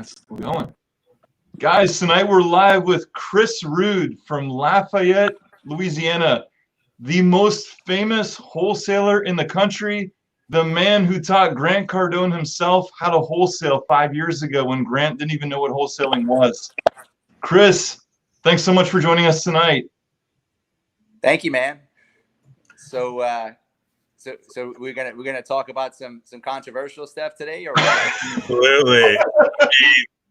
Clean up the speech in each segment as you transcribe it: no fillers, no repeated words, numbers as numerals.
Still going. Guys, tonight we're live with Chris Rood from Lafayette, Louisiana, the most famous wholesaler in the country, the man who taught Grant Cardone himself how to wholesale 5 years ago when Grant didn't even know what wholesaling was. Chris, thanks so much for joining us tonight. Thank you, man. So we're gonna talk about some controversial stuff today, or what? Absolutely.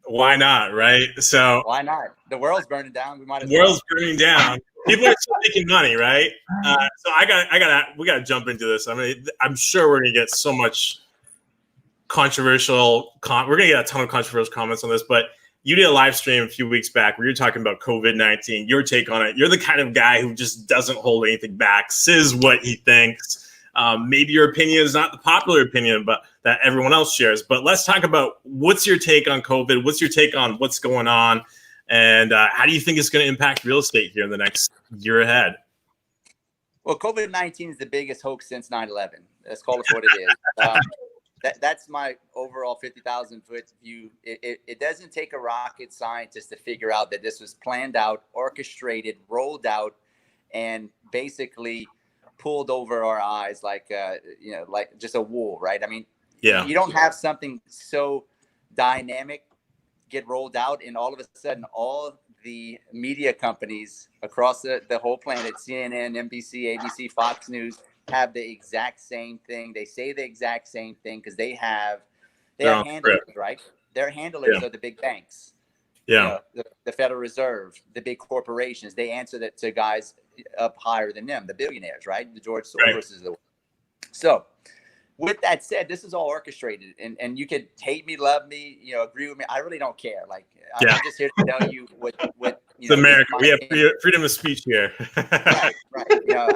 Why not, right? So Why not? The world's burning down. We might as the world's burning down. People are still making money, right? So we gotta jump into this. I mean, I'm sure we're gonna get so much controversial. We're gonna get a ton of controversial comments on this, but you did a live stream a few weeks back where you're talking about COVID-19. Your take on it. You're the kind of guy who just doesn't hold anything back, says what he thinks. Maybe your opinion is not the popular opinion, but that everyone else shares. But let's talk about what's your take on COVID? What's your take on what's going on? And how do you think it's going to impact real estate here in the next year ahead? Well, COVID-19 is the biggest hoax since 9/11. Let's call it what it is. That's my overall 50,000 foot view. It doesn't take a rocket scientist to figure out that this was planned out, orchestrated, rolled out, and basically pulled over our eyes like just a wool, right? I mean, yeah, you don't have something so dynamic get rolled out and all of a sudden all the media companies across the whole planet, CNN, NBC, ABC, Fox News, have the exact same thing. They say the exact same thing because they have handlers, right? Their handlers are the big banks. Yeah, the Federal Reserve, the big corporations. They answer that to guys up higher than them, the billionaires, right? The George Soros is the one. So with that said, this is all orchestrated, and you could hate me, love me, agree with me. I really don't care. Like, I'm just here to tell you what it's America. We have freedom of speech here. right.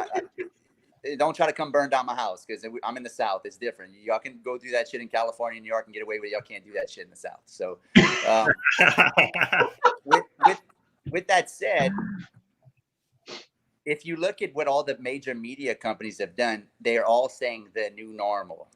Don't try to come burn down my house because I'm in the South. It's different. Y'all can go do that shit in California, New York, and get away with it. Y'all can't do that shit in the South. So, with that said, if you look at what all the major media companies have done, they're all saying the new normal,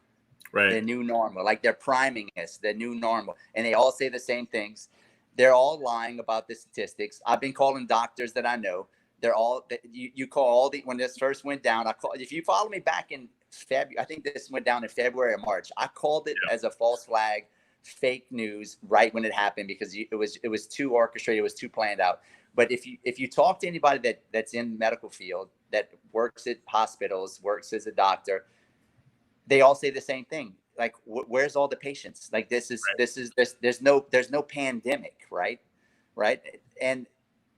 right? The new normal, like they're priming us, the new normal, and they all say the same things. They're all lying about the statistics. I've been calling doctors that I know. They're all you call all the when this first went down. If you follow me back in February, I think this went down in February or March. I called it as a false flag, fake news right when it happened because it was too orchestrated, it was too planned out. But if you talk to anybody that's in the medical field, that works at hospitals, works as a doctor, they all say the same thing. Like, where's all the patients? Like, there's no pandemic, right? And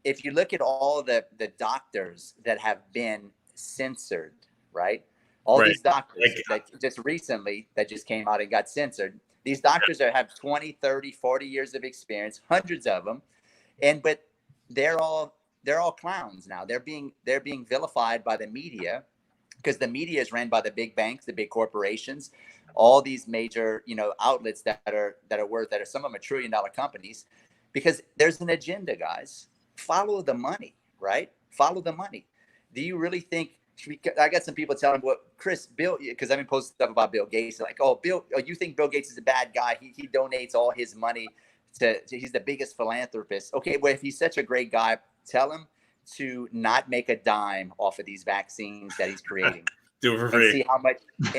if you look at all the doctors that have been censored, right? All these doctors that just recently that just came out and got censored. These doctors have 20, 30, 40 years of experience, hundreds of them. But they're all clowns now. They're being vilified by the media because the media is ran by the big banks, the big corporations, all these major, outlets that are some of them are $1 trillion companies, because there's an agenda, guys. Follow the money, right? Follow the money. Do you really think? I got some people telling me, well, Chris, Bill, because I've been posting stuff about Bill Gates, like, you think Bill Gates is a bad guy? He donates all his money he's the biggest philanthropist. Okay, well, if he's such a great guy, tell him to not make a dime off of these vaccines that he's creating. Do it for free.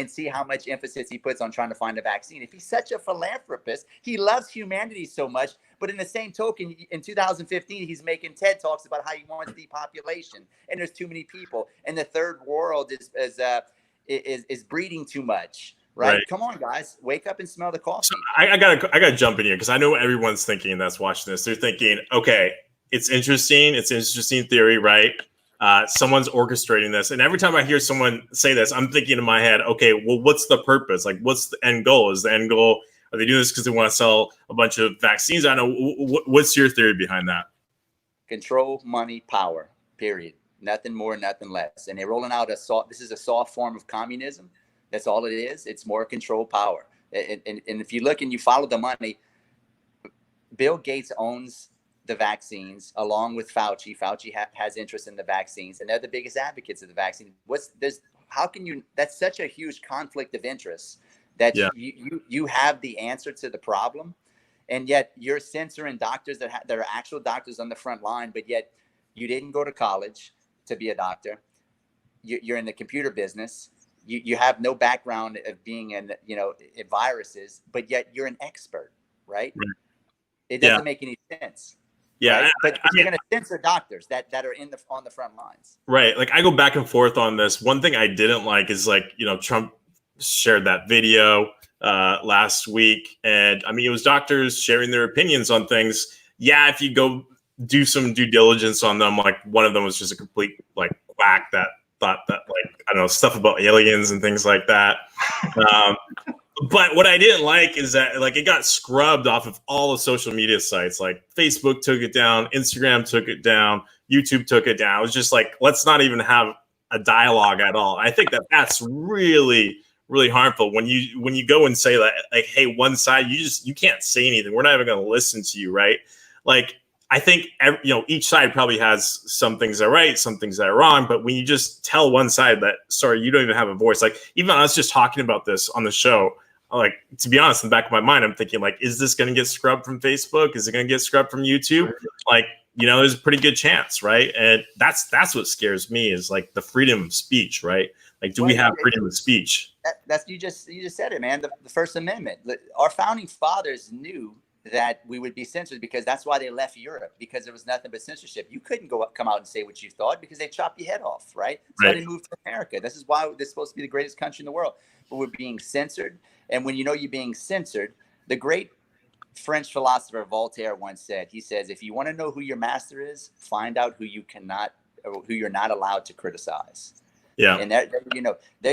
See how much emphasis he puts on trying to find a vaccine. If he's such a philanthropist, he loves humanity so much. But in the same token, in 2015, he's making TED Talks about how he wants depopulation and there's too many people, and the third world is breeding too much. Right? Come on, guys, wake up and smell the coffee. So I gotta jump in here because I know what everyone's thinking that's watching this. They're thinking, okay, it's interesting. It's an interesting theory, right? Someone's orchestrating this. And every time I hear someone say this, I'm thinking in my head, okay, well, what's the purpose? Like, what's the end goal? Is the end goal, are they doing this because they want to sell a bunch of vaccines? I don't know. What's your theory behind that? Control, money, power, period. Nothing more, nothing less. And they're rolling out this is a soft form of communism. That's all it is. It's more control, power. And if you look and you follow the money, Bill Gates owns the vaccines along with Fauci. Fauci has interest in the vaccines, and they're the biggest advocates of the vaccine. That's such a huge conflict of interest that you have the answer to the problem, And yet you're censoring doctors that are actual doctors on the front line, but yet you didn't go to college to be a doctor. You're in the computer business. You have no background of being in, in viruses, but yet you're an expert, right? It doesn't make any sense. Yeah. Right? But you're going to censor doctors that are on the front lines. Right. Like I go back and forth on this. One thing I didn't like is Trump shared that video last week. And I mean, it was doctors sharing their opinions on things. Yeah. If you go do some due diligence on them, like one of them was just a complete quack that thought that I don't know, stuff about aliens and things like that. But what I didn't like is that it got scrubbed off of all the social media sites. Like Facebook took it down, Instagram took it down, YouTube took it down. It was just let's not even have a dialogue at all. I think that's really, really harmful when you go and say that, hey, one side, you can't say anything. We're not even going to listen to you, right? I think each side probably has some things that are right, some things that are wrong. But when you just tell one side that, sorry, you don't even have a voice, even us just talking about this on the show, to be honest, in the back of my mind, I'm thinking is this going to get scrubbed from Facebook? Is it going to get scrubbed from YouTube? There's a pretty good chance, right? And that's what scares me is the freedom of speech, right? Do we have freedom of speech? You just said it, man. The First Amendment. Our founding fathers knew that we would be censored because that's why they left Europe, because there was nothing but censorship. You couldn't come out and say what you thought because they chopped your head off, right? So they moved to America. This is why this is supposed to be the greatest country in the world. But we're being censored. And when you're being censored, the great French philosopher Voltaire once said, he says, if you want to know who your master is, find out who you're not allowed to criticize. Yeah. And there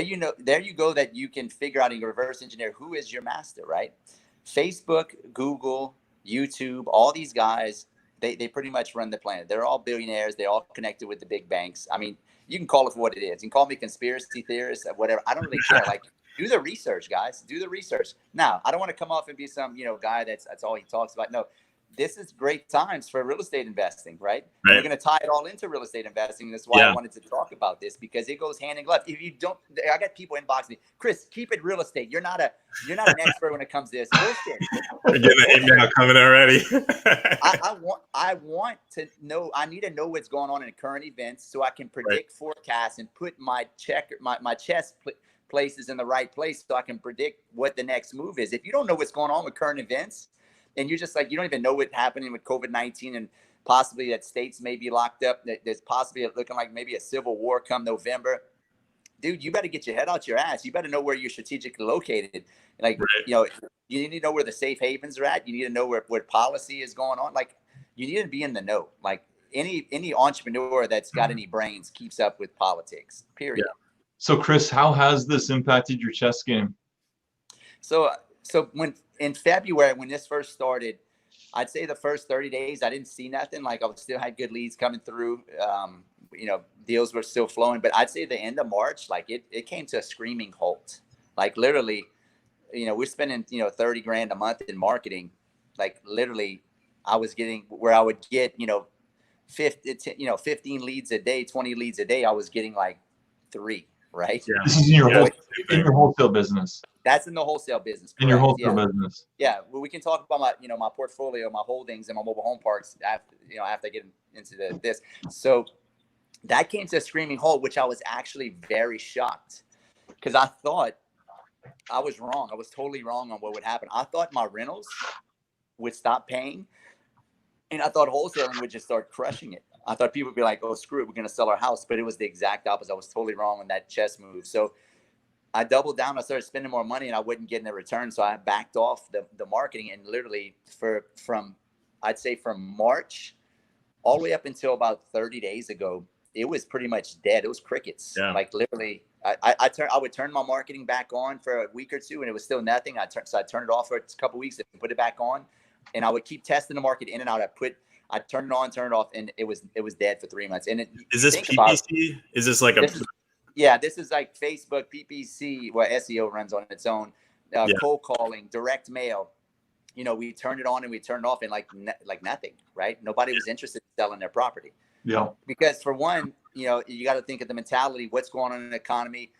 you go, that you can figure out and reverse engineer who is your master, right? Facebook, Google, YouTube, all these guys, they pretty much run the planet. They're all billionaires. They're all connected with the big banks. I mean, you can call it for what it is. You can call me conspiracy theorist, whatever. I don't really care. Do the research, guys. Do the research. Now, I don't want to come off and be some, guy that's all he talks about. No, this is great times for real estate investing, right? We're going to tie it all into real estate investing. That's why I wanted to talk about this, because it goes hand in glove. If you don't, I got people inboxing me, Chris, keep it real estate. You're not an expert when it comes to this. Bullshit. We're getting an email coming already. I want to know. I need to know what's going on in current events so I can predict, forecast, and put my chess places in the right place so I can predict what the next move is. If you don't know what's going on with current events, and you're just you don't even know what's happening with COVID-19 and possibly that states may be locked up, that there's possibly looking like maybe a civil war come November, dude, you better get your head out your ass. You better know where you're strategically located. You need to know where the safe havens are at. You need to know where policy is going on. You need to be in the know. Any entrepreneur that's got any brains keeps up with politics, period. Yeah. So Chris, how has this impacted your chess game? So when in February, when this first started, I'd say the first 30 days, I didn't see nothing. I still had good leads coming through. Deals were still flowing. But I'd say the end of March, it came to a screaming halt. Literally, we're spending, $30,000 a month in marketing. Literally, I was getting where I would get, 15 leads a day, 20 leads a day. I was getting 3. Right. Yeah. This is in your wholesale business. That's in the wholesale business. Correct? In your wholesale business. Yeah. Well, we can talk about my portfolio, my holdings, and my mobile home parks after I get into this. So that came to a screaming halt, which I was actually very shocked, because I thought I was wrong. I was totally wrong on what would happen. I thought my rentals would stop paying, and I thought wholesaling would just start crushing it. I thought people would be like, oh, screw it, we're going to sell our house. But it was the exact opposite. I was totally wrong on that chess move. So I doubled down. I started spending more money, and I wasn't getting a return. So I backed off the marketing. And literally from March all the way up until about 30 days ago, it was pretty much dead. It was crickets. Yeah. Literally, I would turn my marketing back on for a week or two, and it was still nothing. I'd turn it off for a couple of weeks and put it back on. And I would keep testing the market in and out. I turned it on, turned it off, and it was dead for 3 months. And is this PPC? Is this this is like Facebook, PPC, where SEO runs on its own, cold calling, direct mail. We turned it on and we turned it off, and like nothing, right? Nobody was interested in selling their property. Yeah. Because for one, you got to think of the mentality, what's going on in the economy.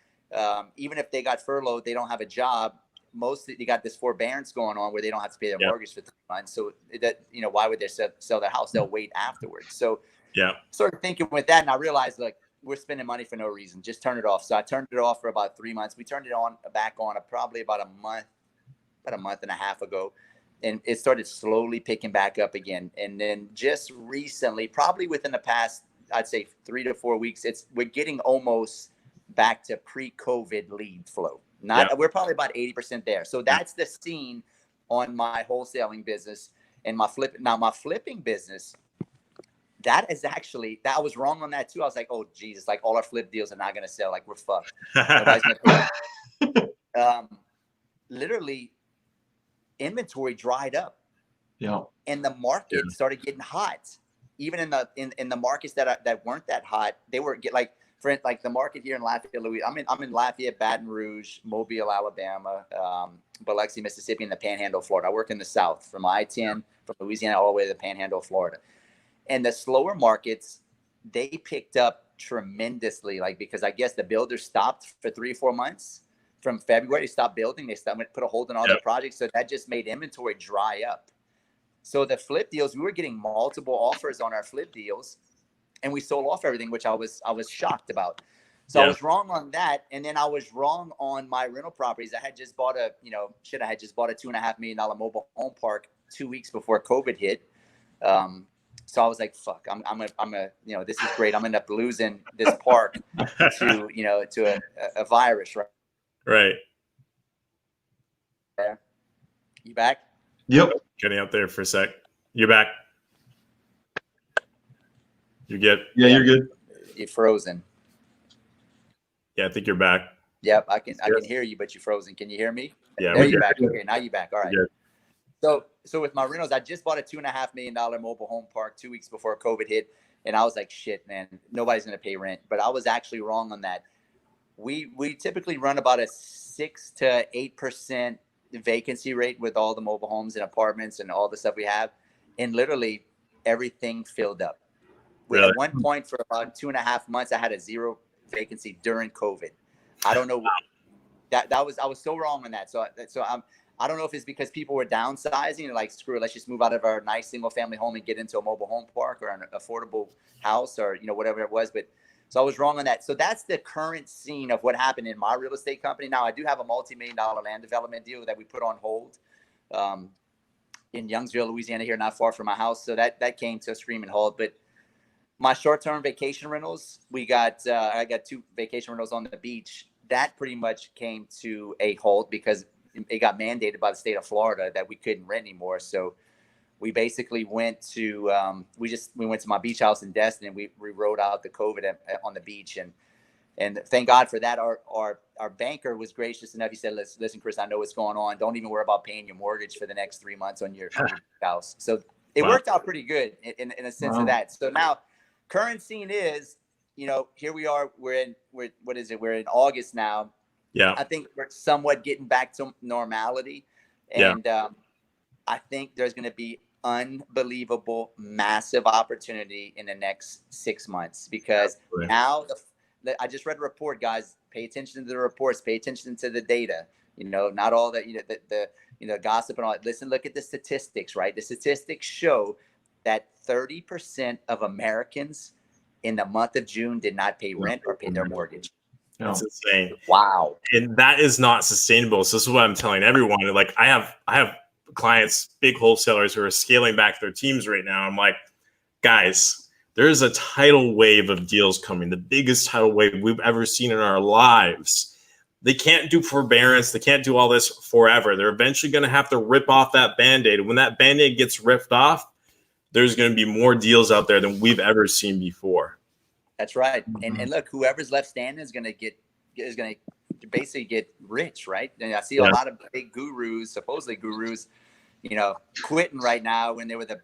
Even if they got furloughed, they don't have a job. mostly you got this forbearance going on where they don't have to pay their Yeah. mortgage for 3 months. So that, you know, why would they sell their house? They'll wait afterwards. So Yeah. started thinking with that, and I realized, like, we're spending money for no reason. Just turn it off. So I turned it off for about 3 months. We turned it back on probably about a month and a half ago. And it started slowly picking back up again. And then just recently, probably within the past, I'd say 3 to 4 weeks, we're getting almost back to pre-COVID lead flow. We're probably about 80% there. So that's the scene on my wholesaling business and my flipping business. That is actually, I was wrong on that too. I was like, oh Jesus, like all our flip deals are not going to sell. Like, we're fucked. Nobody's gonna pay. Literally, inventory dried up. Yeah. And the market started getting hot. Even in the markets that weren't that hot, they were like the market here in Lafayette, Louisiana. I'm in Lafayette, Baton Rouge, Mobile, Alabama, Biloxi, Mississippi, and the Panhandle, Florida. I work in the South, from I-10, from Louisiana all the way to the Panhandle, Florida. And the slower markets, they picked up tremendously, like, because I guess the builders stopped for 3 or 4 months. From February, they stopped building. They put a hold on all their projects. So that just made inventory dry up. So the flip deals, we were getting multiple offers on our flip deals, and we sold off everything, which I was shocked about. So I was wrong on that. And then I was wrong on my rental properties. I had just bought a $2.5 million mobile home park 2 weeks before COVID hit. So I was like, fuck, I'm a, you know, this is great. I'm gonna end up losing this park to a virus, right? Right. You back? Yep. Getting out there for a sec. You're back. You're good. Yeah, you're good. You're frozen. Yeah, I think you're back. Yep, I can hear you, but you're frozen. Can you hear me? Yeah, there you're back. Okay, now you're back. All right. Good. So with my rentals, I just bought a $2.5 million mobile home park 2 weeks before COVID hit, and I was like, shit, man, nobody's gonna pay rent. But I was actually wrong on that. We typically run about a 6 to 8% vacancy rate with all the mobile homes and apartments and all the stuff we have, and literally everything filled up. At one point for about 2.5 months, I had a 0 vacancy during COVID. I don't know. I was so wrong on that. So I don't know if it's because people were downsizing and like, screw it, let's just move out of our nice single family home and get into a mobile home park or an affordable house or, whatever it was. But so I was wrong on that. So that's the current scene of what happened in my real estate company. Now I do have a multi-million-dollar land development deal that we put on hold in Youngsville, Louisiana, here not far from my house. So that came to a screaming halt. But my short-term vacation rentals, I got 2 vacation rentals on the beach. That pretty much came to a halt because it got mandated by the state of Florida that we couldn't rent anymore. So we basically went to we went to my beach house in Destin, and we rode out the COVID on the beach, and thank God for that. Our banker was gracious enough. He said, "Listen, Chris, I know what's going on. Don't even worry about paying your mortgage for the next 3 months on your house." So it worked out pretty good in a sense of that. So now, current scene is, here we are. We're in August now. Yeah, I think we're somewhat getting back to normality, and I think there's going to be unbelievable, massive opportunity in the next 6 months because now I just read a report, guys. Pay attention to the reports. Pay attention to the data. Not all that the gossip and all that. Listen, look at the statistics. Right, the statistics show that 30% of Americans in the month of June did not pay rent or pay their mortgage. That's insane. Wow. And that is not sustainable. So this is what I'm telling everyone. Like I have clients, big wholesalers who are scaling back their teams right now. I'm like, guys, there's a tidal wave of deals coming, the biggest tidal wave we've ever seen in our lives. They can't do forbearance. They can't do all this forever. They're eventually going to have to rip off that Band-Aid. When that Band-Aid gets ripped off, there's going to be more deals out there than we've ever seen before. That's right. And look, whoever's left standing is going to basically get rich, right? And I see a lot of big gurus, supposedly gurus, quitting right now when they were the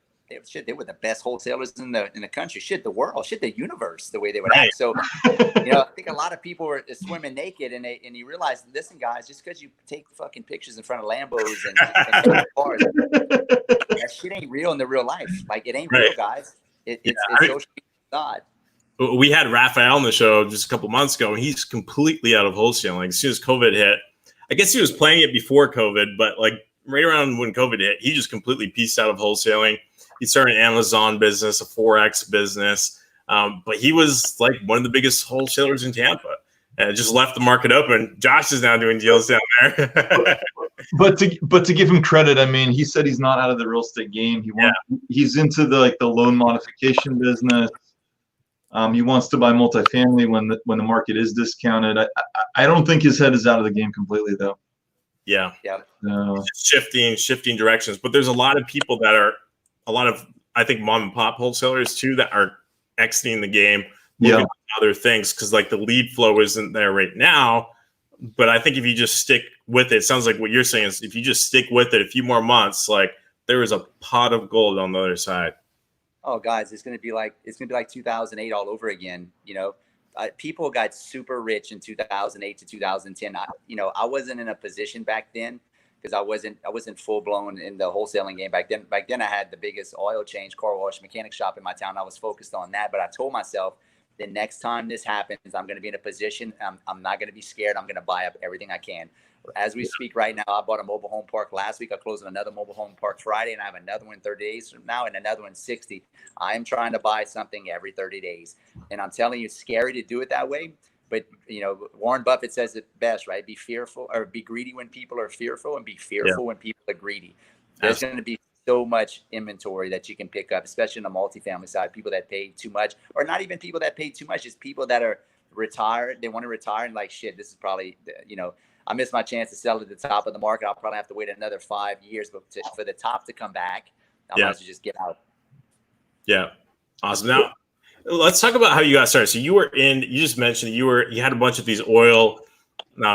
best wholesalers in the country, the world, the universe, the way they would act. So, I think a lot of people were swimming naked, and you realize, listen, guys, just because you take fucking pictures in front of Lambos and cars, that shit ain't real in the real life. Like, it ain't real, guys. It's social God. We had Raphael on the show just a couple months ago, and he's completely out of wholesaling. As soon as COVID hit, I guess he was playing it before COVID, but like right around when COVID hit, he just completely pieced out of wholesaling. He started an Amazon business, a Forex business. But he was like one of the biggest wholesalers in Tampa and just left the market open. Josh is now doing deals down there. But to give him credit, I mean, he said he's not out of the real estate game. He's into the loan modification business. He wants to buy multifamily when the market is discounted. I don't think his head is out of the game completely, though. Yeah. Shifting directions. But there's a lot of people that are I think mom and pop wholesalers too that are exiting the game, looking at other things because like the lead flow isn't there right now. But I think if you just stick with it sounds like what you're saying is if you just stick with it a few more months, like there is a pot of gold on the other side. Oh, guys, it's gonna be like 2008 all over again. You know, people got super rich in 2008 to 2010. I wasn't in a position back then because I wasn't full blown in the wholesaling game back then. Back then, I had the biggest oil change, car wash, mechanic shop in my town. I was focused on that, but I told myself the next time this happens, I'm going to be in a position. I'm not going to be scared. I'm going to buy up everything I can. As we speak right now, I bought a mobile home park last week. I closed on another mobile home park Friday, and I have another one 30 days from now and another one 60. I am trying to buy something every 30 days. And I'm telling you, it's scary to do it that way. But, Warren Buffett says it best, right? Be fearful or be greedy when people are fearful and be fearful when people are greedy. There's going to be so much inventory that you can pick up, especially in the multifamily side, people that pay too much or not even people that pay too much, just people that are retired. They want to retire and like, shit, this is probably, I missed my chance to sell at the top of the market. I'll probably have to wait another 5 years for the top to come back. I might as well just get out. Yeah. Awesome. Now, let's talk about how you got started. So you just mentioned you had a bunch of these oil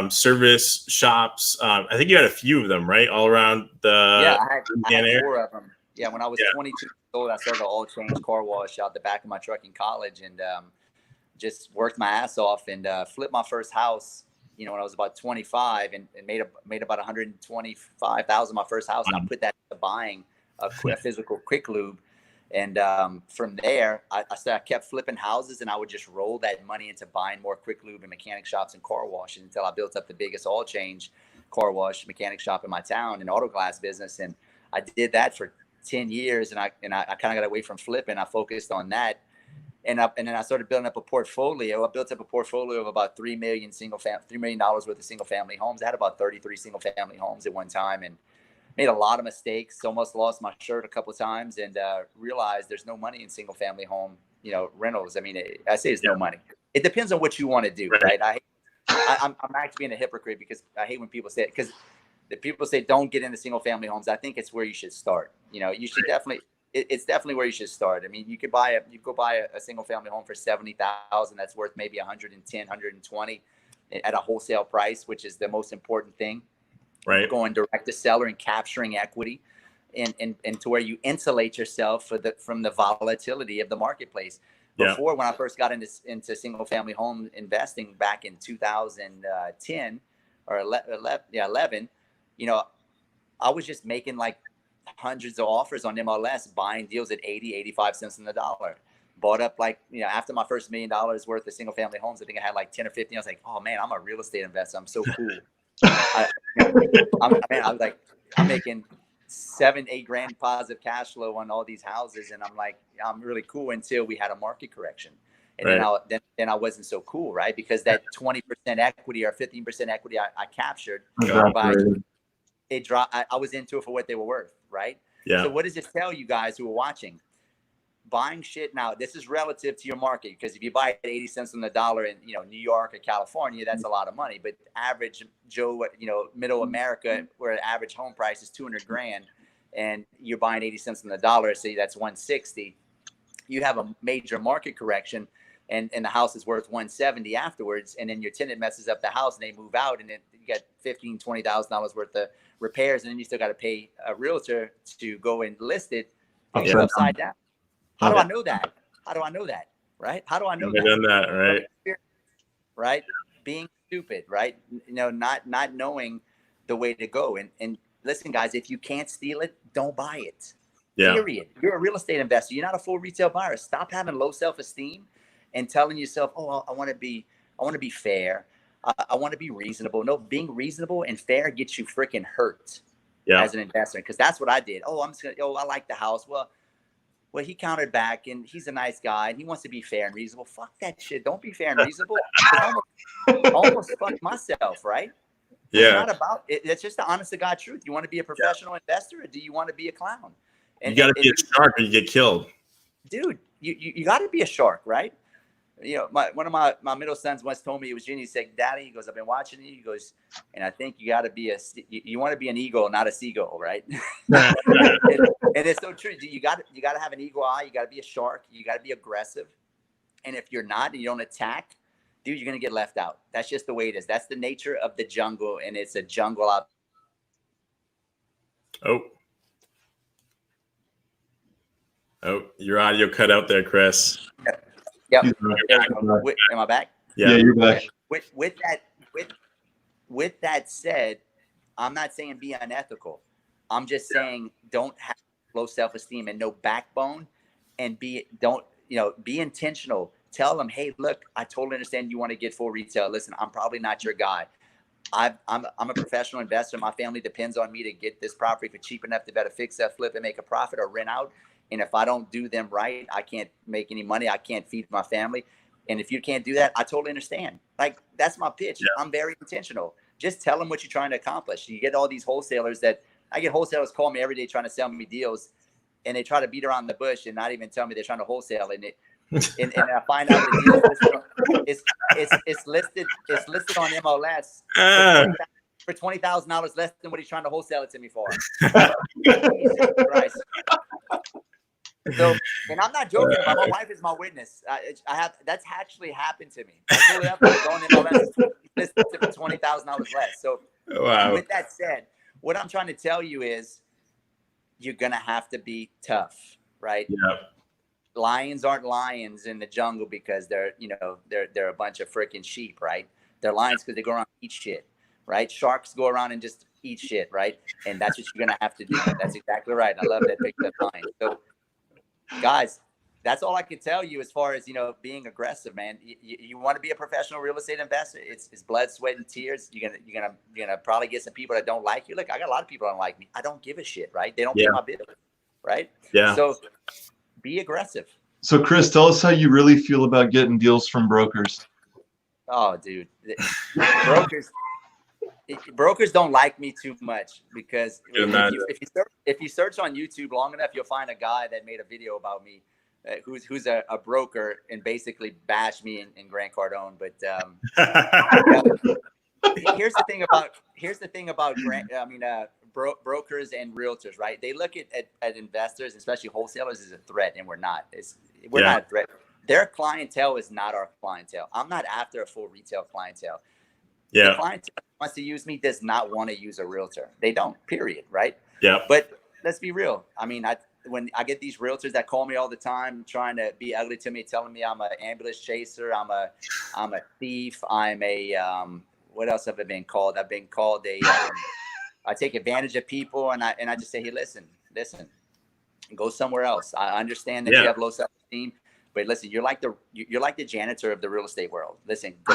service shops. I think you had a few of them, right? All around the I had 4 of them. Yeah, when I was 22 years old, I started an oil change car wash out the back of my truck in college and just worked my ass off and flipped my first house, when I was about 25 and made about $125,000 my first house. And I put that into buying a physical quick lube. And from there, I kept flipping houses and I would just roll that money into buying more quick lube and mechanic shops and car washes until I built up the biggest oil change car wash mechanic shop in my town and auto glass business. And I did that for 10 years and I kind of got away from flipping. I focused on that. And then I started building up a portfolio. I built up a portfolio of about $3 million worth of single family homes. I had about 33 single family homes at one time and made a lot of mistakes. Almost lost my shirt a couple of times and realized there's no money in single family home, rentals. I mean, I say there's no money. It depends on what you want to do, right? I'm actually being a hypocrite because I hate when people say it because the people say don't get into single family homes. I think it's where you should start. You should definitely. It's definitely where you should start. I mean, you go buy a single family home for $70,000. That's worth maybe 110, 120 at a wholesale price, which is the most important thing. Right. Going direct to seller and capturing equity and to where you insulate yourself from the volatility of the marketplace. Before, when I first got into single family home investing back in 2010 or 11, I was just making like hundreds of offers on MLS, buying deals at 80, 85 cents on the dollar. Bought up after my first $1 million worth of single family homes, I think I had like 10 or 15. I was like, oh man, I'm a real estate investor. I'm so cool. I'm making 7-8 grand positive cash flow on all these houses. And I'm like, I'm really cool until we had a market correction. And then I wasn't so cool, right? Because that 20% equity or 15% equity I captured, it dropped. I was into it for what they were worth, right? Yeah. So what does it tell you guys who are watching? Buying shit now, this is relative to your market because if you buy at 80 cents on the dollar in New York or California, that's a lot of money. But average Joe, middle America, where the average home price is 200 grand, and you're buying 80 cents on the dollar, say that's 160. You have a major market correction, and the house is worth 170 afterwards, and then your tenant messes up the house and they move out, and then you got $15,000-$20,000 worth of repairs, and then you still got to pay a realtor to go and list it. It's upside down. How do I know that? How do I know that? Right? How do I know that? Done that, right? Right? Being stupid, right? Not knowing the way to go. And listen, guys, if you can't steal it, don't buy it. Yeah. Period. You're a real estate investor. You're not a full retail buyer. Stop having low self-esteem and telling yourself, oh, I want to be fair. I want to be reasonable. No, being reasonable and fair gets you freaking hurt as an investor, because that's what I did. Oh, I'm just gonna. Oh, I like the house. Well, he countered back, and he's a nice guy, and he wants to be fair and reasonable. Fuck that shit. Don't be fair and reasonable. I almost fucked myself, right? Yeah. It's not about it. It's just the honest to God truth. You want to be a professional investor, or do you want to be a clown? And you got to be a shark or you get killed. Dude, you got to be a shark, right? One of my middle sons once told me, it was Genie. He said, Daddy, he goes, I've been watching you. He goes, and I think you got to be you want to be an eagle, not a seagull, right? and it's so true. You got to have an eagle eye. You got to be a shark. You got to be aggressive. And if you're not, and you don't attack, dude, you're going to get left out. That's just the way it is. That's the nature of the jungle. And it's a jungle out. Oh, your audio cut out there, Chris. Yep. Am I back? Yeah, you're back. With that said, I'm not saying be unethical. I'm just saying don't have low self-esteem and no backbone, and be intentional. Tell them, hey, look, I totally understand you want to get full retail. Listen, I'm probably not your guy. I'm a professional investor. My family depends on me to get this property for cheap enough to better fix that, flip, and make a profit or rent out. And if I don't do them right, I can't make any money. I can't feed my family. And if you can't do that, I totally understand. Like, that's my pitch. Yeah. I'm very intentional. Just tell them what you're trying to accomplish. You get all these wholesalers I get wholesalers call me every day trying to sell me deals, and they try to beat around the bush and not even tell me they're trying to wholesale. And I find out the deal it's listed on MLS for $20,000 less than what he's trying to wholesale it to me for. Jesus Christ. So, and I'm not joking about my wife is my witness. That's actually happened to me. I pulled it up and going in MLS listed for $20,000 less. So, wow. With that said, what I'm trying to tell you is you're gonna have to be tough, right? Yeah. Lions aren't lions in the jungle because they're a bunch of freaking sheep, right? They're lions because they go around and eat shit, right? Sharks go around and just eat shit, right? And that's what you're gonna have to do. That's exactly right. I love that picture of lion. So, guys, that's all I can tell you as far as being aggressive, man. You want to be a professional real estate investor. It's blood, sweat, and tears. You're gonna probably get some people that don't like you. Look, I got a lot of people that don't like me. I don't give a shit, right? They don't pay my bill, right? Yeah. So be aggressive. So Chris, tell us how you really feel about getting deals from brokers. Oh, dude, brokers don't like me too much because if you search on YouTube long enough, you'll find a guy that made a video about me, who's a broker, and basically bashed me and Grant Cardone. But here's the thing about brokers and realtors, right? They look at investors, especially wholesalers, as a threat, and we're not. We're not a threat. Their clientele is not our clientele. I'm not after a full retail clientele. Yeah. The clientele wants to use me does not want to use a realtor. They don't, period, right? Yeah. But let's be real. I mean, when I get these realtors that call me all the time trying to be ugly to me, telling me I'm an ambulance chaser, I'm a thief, I'm a what else have I been called? I've been called I take advantage of people, and I just say, hey, listen, go somewhere else. I understand that you have low self-esteem, but listen, you're like the janitor of the real estate world. Listen, go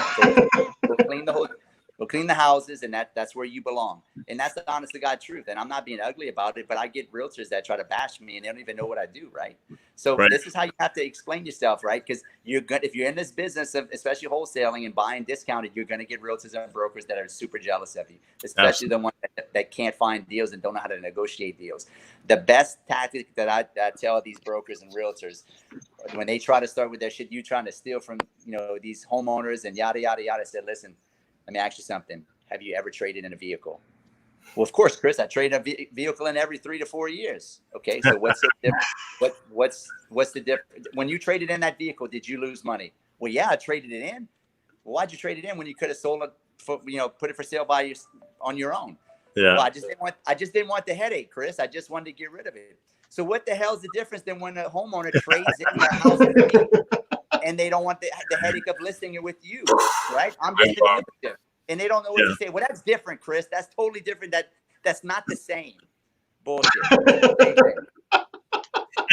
clean the houses, and that's where you belong. And that's the honest to God truth. And I'm not being ugly about it, but I get realtors that try to bash me and they don't even know what I do, right? So This is how you have to explain yourself, right? Because if you're in this business of especially wholesaling and buying discounted, you're going to get realtors and brokers that are super jealous of you, especially the ones that can't find deals and don't know how to negotiate deals. The best tactic that I tell these brokers and realtors, when they try to start with their shit, you trying to steal from these homeowners and yada yada yada, I said, listen, let me ask you something. Have you ever traded in a vehicle? Well, of course, Chris, I trade a vehicle in every 3 to 4 years. Okay, so what's the difference? What's the difference? When you traded in that vehicle, did you lose money? Well, yeah, I traded it in. Well, why'd you trade it in when you could have sold it for, put it for sale on your own? Yeah. Well, I just didn't want the headache, Chris. I just wanted to get rid of it. So what the hell is the difference than when a homeowner trades in their house with me and they don't want the headache of listing it with you, right? I'm just a dealership. And they don't know what to say. Well, that's different, Chris. That's totally different. That's not the same. Bullshit. I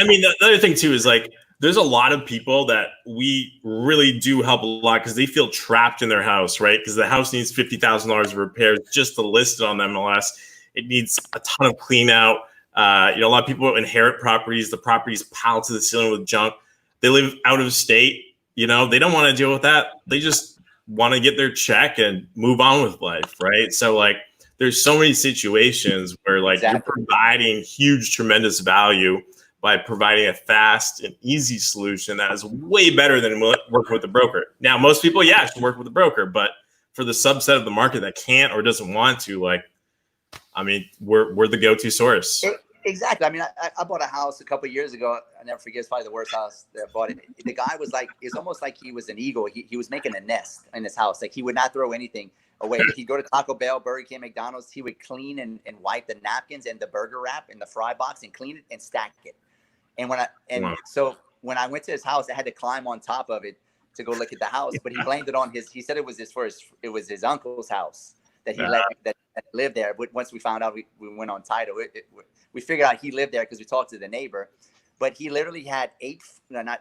mean, the other thing too is like there's a lot of people that we really do help a lot because they feel trapped in their house, right? Because the house needs $50,000 of repairs just to list it on the MLS. It needs a ton of clean out. A lot of people inherit properties. The properties piled to the ceiling with junk. They live out of state. They don't want to deal with that. They just want to get their check and move on with life, right? So like, there's so many situations where like you're providing huge, tremendous value by providing a fast and easy solution that is way better than working with a broker. Now, most people, should work with a broker, but for the subset of the market that can't or doesn't want to, we're the go-to source. Exactly. I mean, I bought a house a couple of years ago. I never forget. It's probably the worst house that I bought. The guy was like, it's almost like he was an eagle. He was making a nest in his house. Like he would not throw anything away. He'd go to Taco Bell, Burger King, McDonald's. He would clean and wipe the napkins and the burger wrap in the fry box and clean it and stack it. And so when I went to his house, I had to climb on top of it to go look at the house. But he blamed it on he said it was his uncle's house that he that lived there. But once we found out, we went on Tidal. We figured out he lived there because we talked to the neighbor. But he literally had it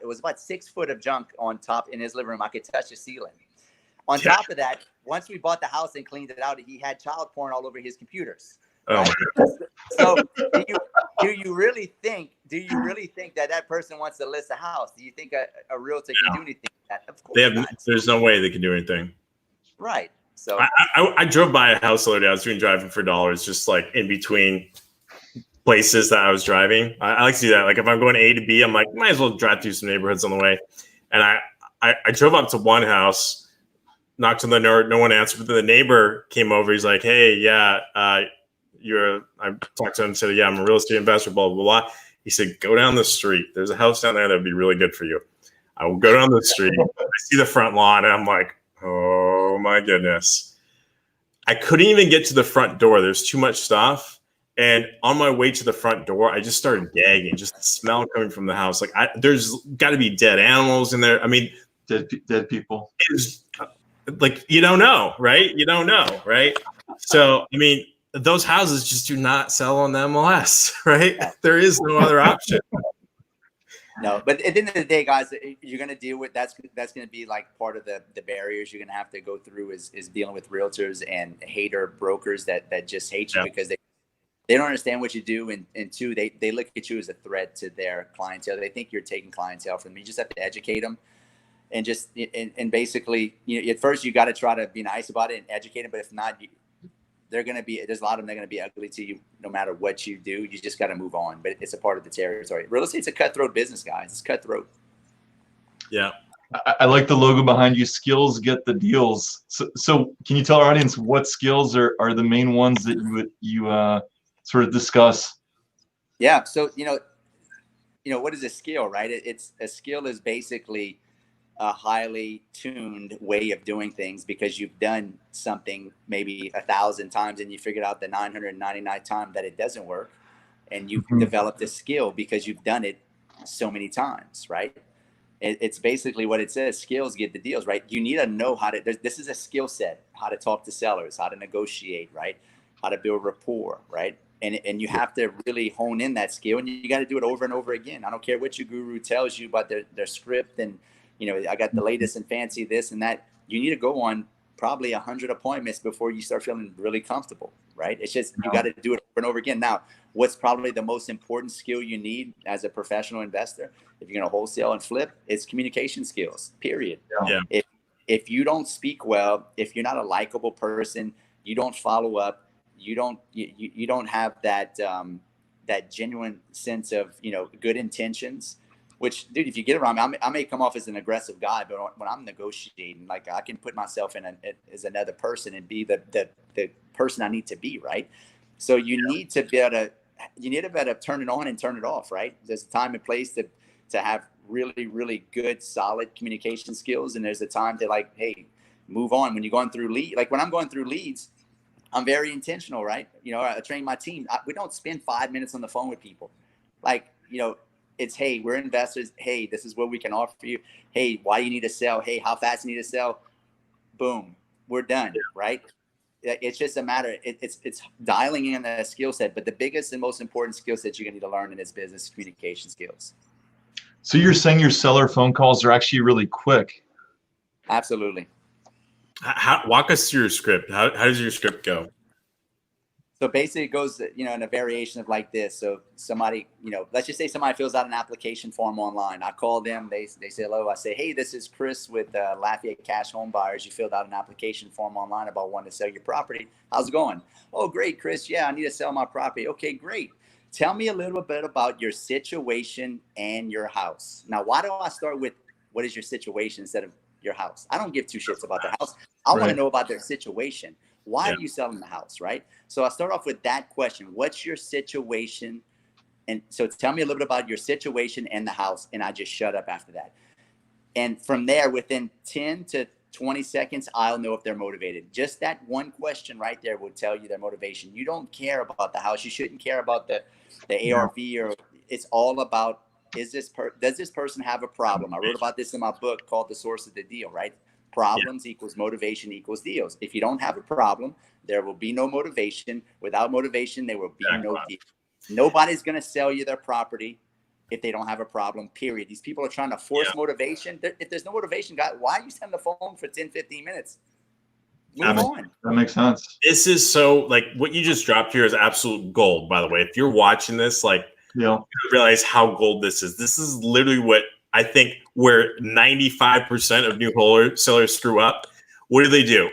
was about 6 foot of junk on top in his living room. I could touch the ceiling. On top of that, once we bought the house and cleaned it out, he had child porn all over his computers. Right? So do you really think that person wants to list a house? Do you think a realtor can do anything like that? Of course not. There's no way they can do anything. Right. So I drove by a house the other day. I was doing driving for dollars, just like in between places that I was driving. I like to do that. Like if I'm going A to B, I'm like, might as well drive through some neighborhoods on the way. And I drove up to one house, knocked on the door, no one answered. But then the neighbor came over. He's like, hey, I talked to him and said, yeah, I'm a real estate investor, blah, blah, blah. He said, go down the street. There's a house down there that would be really good for you. I will go down the street. I see the front lawn and I'm like, oh my goodness. I couldn't even get to the front door. There's too much stuff. And on my way to the front door, I just started gagging, just the smell coming from the house. Like there's got to be dead animals in there. I mean, dead people. Like, you don't know, right? You don't know, right? So, I mean, those houses just do not sell on the MLS, right? There is no other option. No, but at the end of the day, guys, you're going to deal with that's going to be like part of the barriers you're going to have to go through is dealing with realtors and hater brokers that just hate you because they don't understand what you do. And two, they look at you as a threat to their clientele. They think you're taking clientele from them. You just have to educate them and and basically, at first you got to try to be nice about it and educate them. But if not, there's a lot of them that are going to be ugly to you no matter what you do. You just got to move on. But it's a part of the territory. Real estate's a cutthroat business, guys. It's cutthroat. Yeah. I like the logo behind you. Skills get the deals. So can you tell our audience what skills are the main ones that you sort of discuss? Yeah. So, what is a skill, right? It's a skill is basically a highly tuned way of doing things because you've done something maybe 1,000 times and you figured out the 999th time that it doesn't work. And you've developed a skill because you've done it so many times, right? It's basically what it says. Skills get the deals, right? You need to know this is a skill set, how to talk to sellers, how to negotiate, right? How to build rapport, right? And you have to really hone in that skill and you got to do it over and over again. I don't care what your guru tells you about their script and, I got the latest and fancy this and that. You need to go on probably 100 appointments before you start feeling really comfortable, right? It's just, you got to do it over and over again. Now, what's probably the most important skill you need as a professional investor, if you're going to wholesale and flip, it's communication skills, period. Yeah. If you don't speak well, if you're not a likable person, you don't follow up, you don't have that genuine sense of, good intentions. Which, dude, if you get around me, I may come off as an aggressive guy, but when I'm negotiating, like I can put myself in as another person and be the person I need to be, right? So you need to be able to turn it on and turn it off, right? There's a time and place to have really, really good, solid communication skills, and there's a time to like, hey, move on. When you're going through like when I'm going through leads, I'm very intentional, right? I train my team. We don't spend 5 minutes on the phone with people, like it's, hey, we're investors. Hey, this is what we can offer you. Hey, why you need to sell? Hey, how fast you need to sell? Boom, we're done, right? It's just a matter. It's dialing in a skill set. But the biggest and most important skill set you're gonna need to learn in this business is communication skills. So you're saying your seller phone calls are actually really quick? Absolutely. Walk us through your script. How does your script go? So basically it goes, in a variation of like this. So somebody, let's just say somebody fills out an application form online. I call them, they say hello. I say, hey, this is Chris with Lafayette Cash Home Buyers. You filled out an application form online about wanting to sell your property. How's it going? Oh, great, Chris. Yeah, I need to sell my property. Okay, great. Tell me a little bit about your situation and your house. Now, why do I start with what is your situation instead of your house? I don't give two shits about the house. I want to know about their situation. Why are you selling the house, right? So I start off with that question. What's your situation? And so tell me a little bit about your situation and the house. And I just shut up after that. And from there, within 10 to 20 seconds, I'll know if they're motivated. Just that one question right there will tell you their motivation. You don't care about the house. You shouldn't care about the ARV, or it's all about, does this person have a problem? I wrote about this in my book called The Source of the Deal, right? Problems equals motivation equals deals. If you don't have a problem, there will be no motivation. Without motivation, there will be no deal. Nobody's going to sell you their property if they don't have a problem, period. These people are trying to force motivation. If there's no motivation, guy, why are you sending the phone for 10, 15 minutes? Move on. That makes sense. This is so, like, what you just dropped here is absolute gold, by the way. If you're watching this, like, you realize how gold this is. This is literally what I think where 95% of new sellers screw up. What do?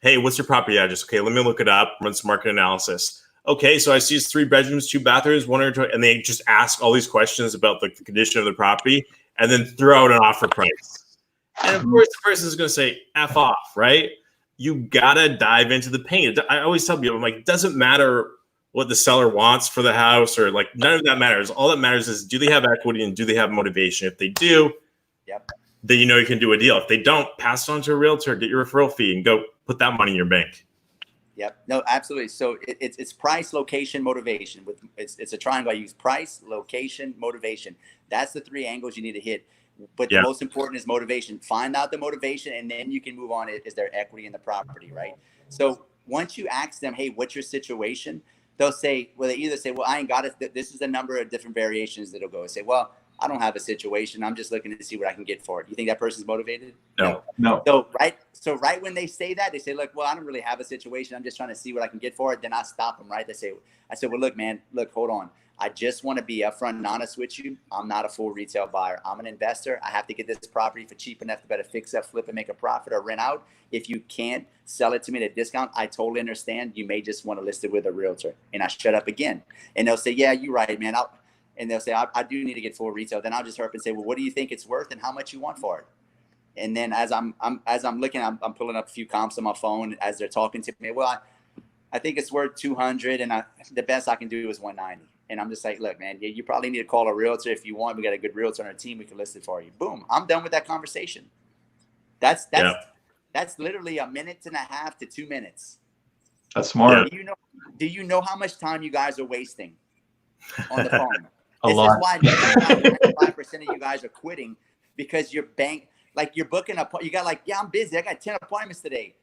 Hey, what's your property address? Okay, let me look it up, run some market analysis. Okay, so I see it's 3 bedrooms, 2 bathrooms, 1 or 2, and they just ask all these questions about the condition of the property and then throw out an offer price. And of course, the person is going to say, F off, right? You got to dive into the pain. I always tell people, I'm like, it doesn't matter what the seller wants for the house, or like, none of that matters. All that matters is, do they have equity and do they have motivation? If they do, then you can do a deal. If they don't, pass it on to a realtor, get your referral fee, and go put that money in your bank. Yep. No, absolutely. So it's price, location, motivation. It's a triangle. I use price, location, motivation. That's the 3 angles you need to hit. But the most important is motivation. Find out the motivation, and then you can move on. Is there equity in the property, right? So once you ask them, hey, what's your situation? They'll say, they either say, well, I ain't got it. This is a number of different variations that'll go. Say, well, I don't have a situation. I'm just looking to see what I can get for it. You think that person's motivated? No. So right when they say that, they say, look, well, I don't really have a situation. I'm just trying to see what I can get for it. Then I stop them, right? I say, well, look, man, hold on. I just want to be upfront and honest with you. I'm not a full retail buyer. I'm an investor. I have to get this property for cheap enough to better fix up, flip, and make a profit or rent out. If you can't sell it to me at a discount, I totally understand. You may just want to list it with a realtor. And I shut up again. And they'll say, yeah, you're right, man. And they'll say, I do need to get full retail. Then I'll just hurry up and say, well, what do you think it's worth and how much you want for it? And then as I'm looking, I'm pulling up a few comps on my phone as they're talking to me. Well, I think it's worth 200, and the best I can do is 190. And I'm just like, look, man, you probably need to call a realtor if you want. We got a good realtor on our team. We can list it for you. Boom. I'm done with that conversation. That's literally 1.5 minutes to 2 minutes. That's smart. Do you know how much time you guys are wasting on the phone? This lot. Is why 95% of you guys are quitting, because you're booking you got I'm busy. I got 10 appointments today.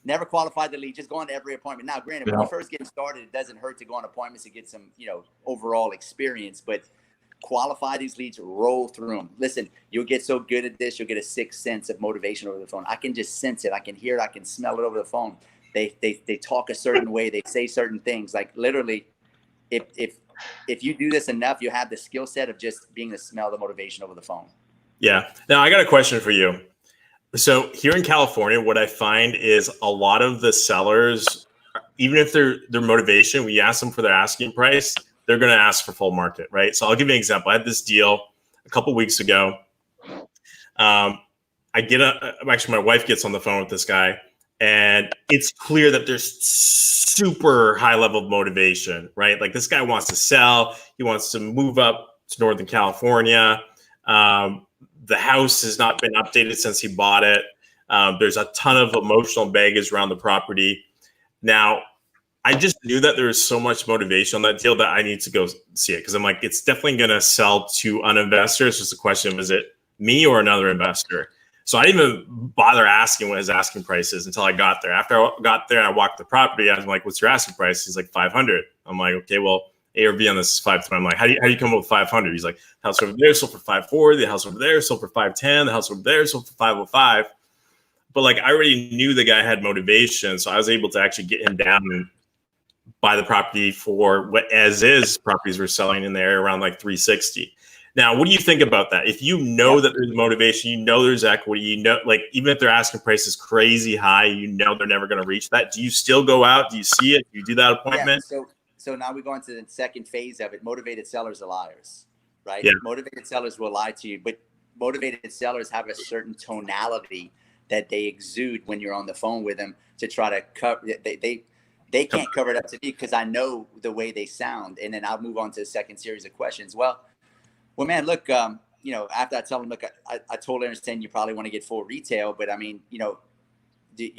Never qualified the lead. Just going to every appointment. Now, granted, when you first get started, it doesn't hurt to go on appointments to get some, overall experience. But qualify these leads, roll through them. Listen, you'll get so good at this, you'll get a 6th sense of motivation over the phone. I can just sense it. I can hear it. I can smell it over the phone. They talk a certain way. They say certain things. Like literally, if you do this enough, you have the skill set of just being able to smell the motivation over the phone. Yeah. Now I got a question for you. So here in California, what I find is a lot of the sellers, even if their motivation, we ask them for their asking price, they're going to ask for full market, right? So I'll give you an example. I had this deal a couple weeks ago. Actually, my wife gets on the phone with this guy, and it's clear that there's super high level of motivation, right? Like this guy wants to sell. He wants to move up to Northern California. The house has not been updated since he bought it. There's a ton of emotional baggage around the property. Now, I just knew that there was so much motivation on that deal that I need to go see it, because I'm like, it's definitely going to sell to an investor. It's just a question of, is it me or another investor? So I didn't even bother asking what his asking price is until I got there. After I got there, I walked the property. I was like, what's your asking price? He's like, 500. I'm like, okay, well, A or B on this is 520. I'm like, how do you come up with 500? He's like, house over there sold for 540. The house over there sold for 510. The house over there sold for 505. But like, I already knew the guy had motivation, so I was able to actually get him down and buy the property for what as is properties were selling in there around like 360. Now, what do you think about that? If you know that there's motivation, you know there's equity, you know, like even if they're asking prices crazy high, you know they're never going to reach that. Do you still go out? Do you see it? Do you do that appointment? Yeah, so now we go into the second phase of it. Motivated sellers are liars, right? Yeah. Motivated sellers will lie to you, but motivated sellers have a certain tonality that they exude when you're on the phone with them to try to cover. They can't cover it up to me because I know the way they sound, and then I'll move on to the second series of questions. Well, man, look, you know, after I tell them, look, I totally understand you probably want to get full retail, but I mean, you know,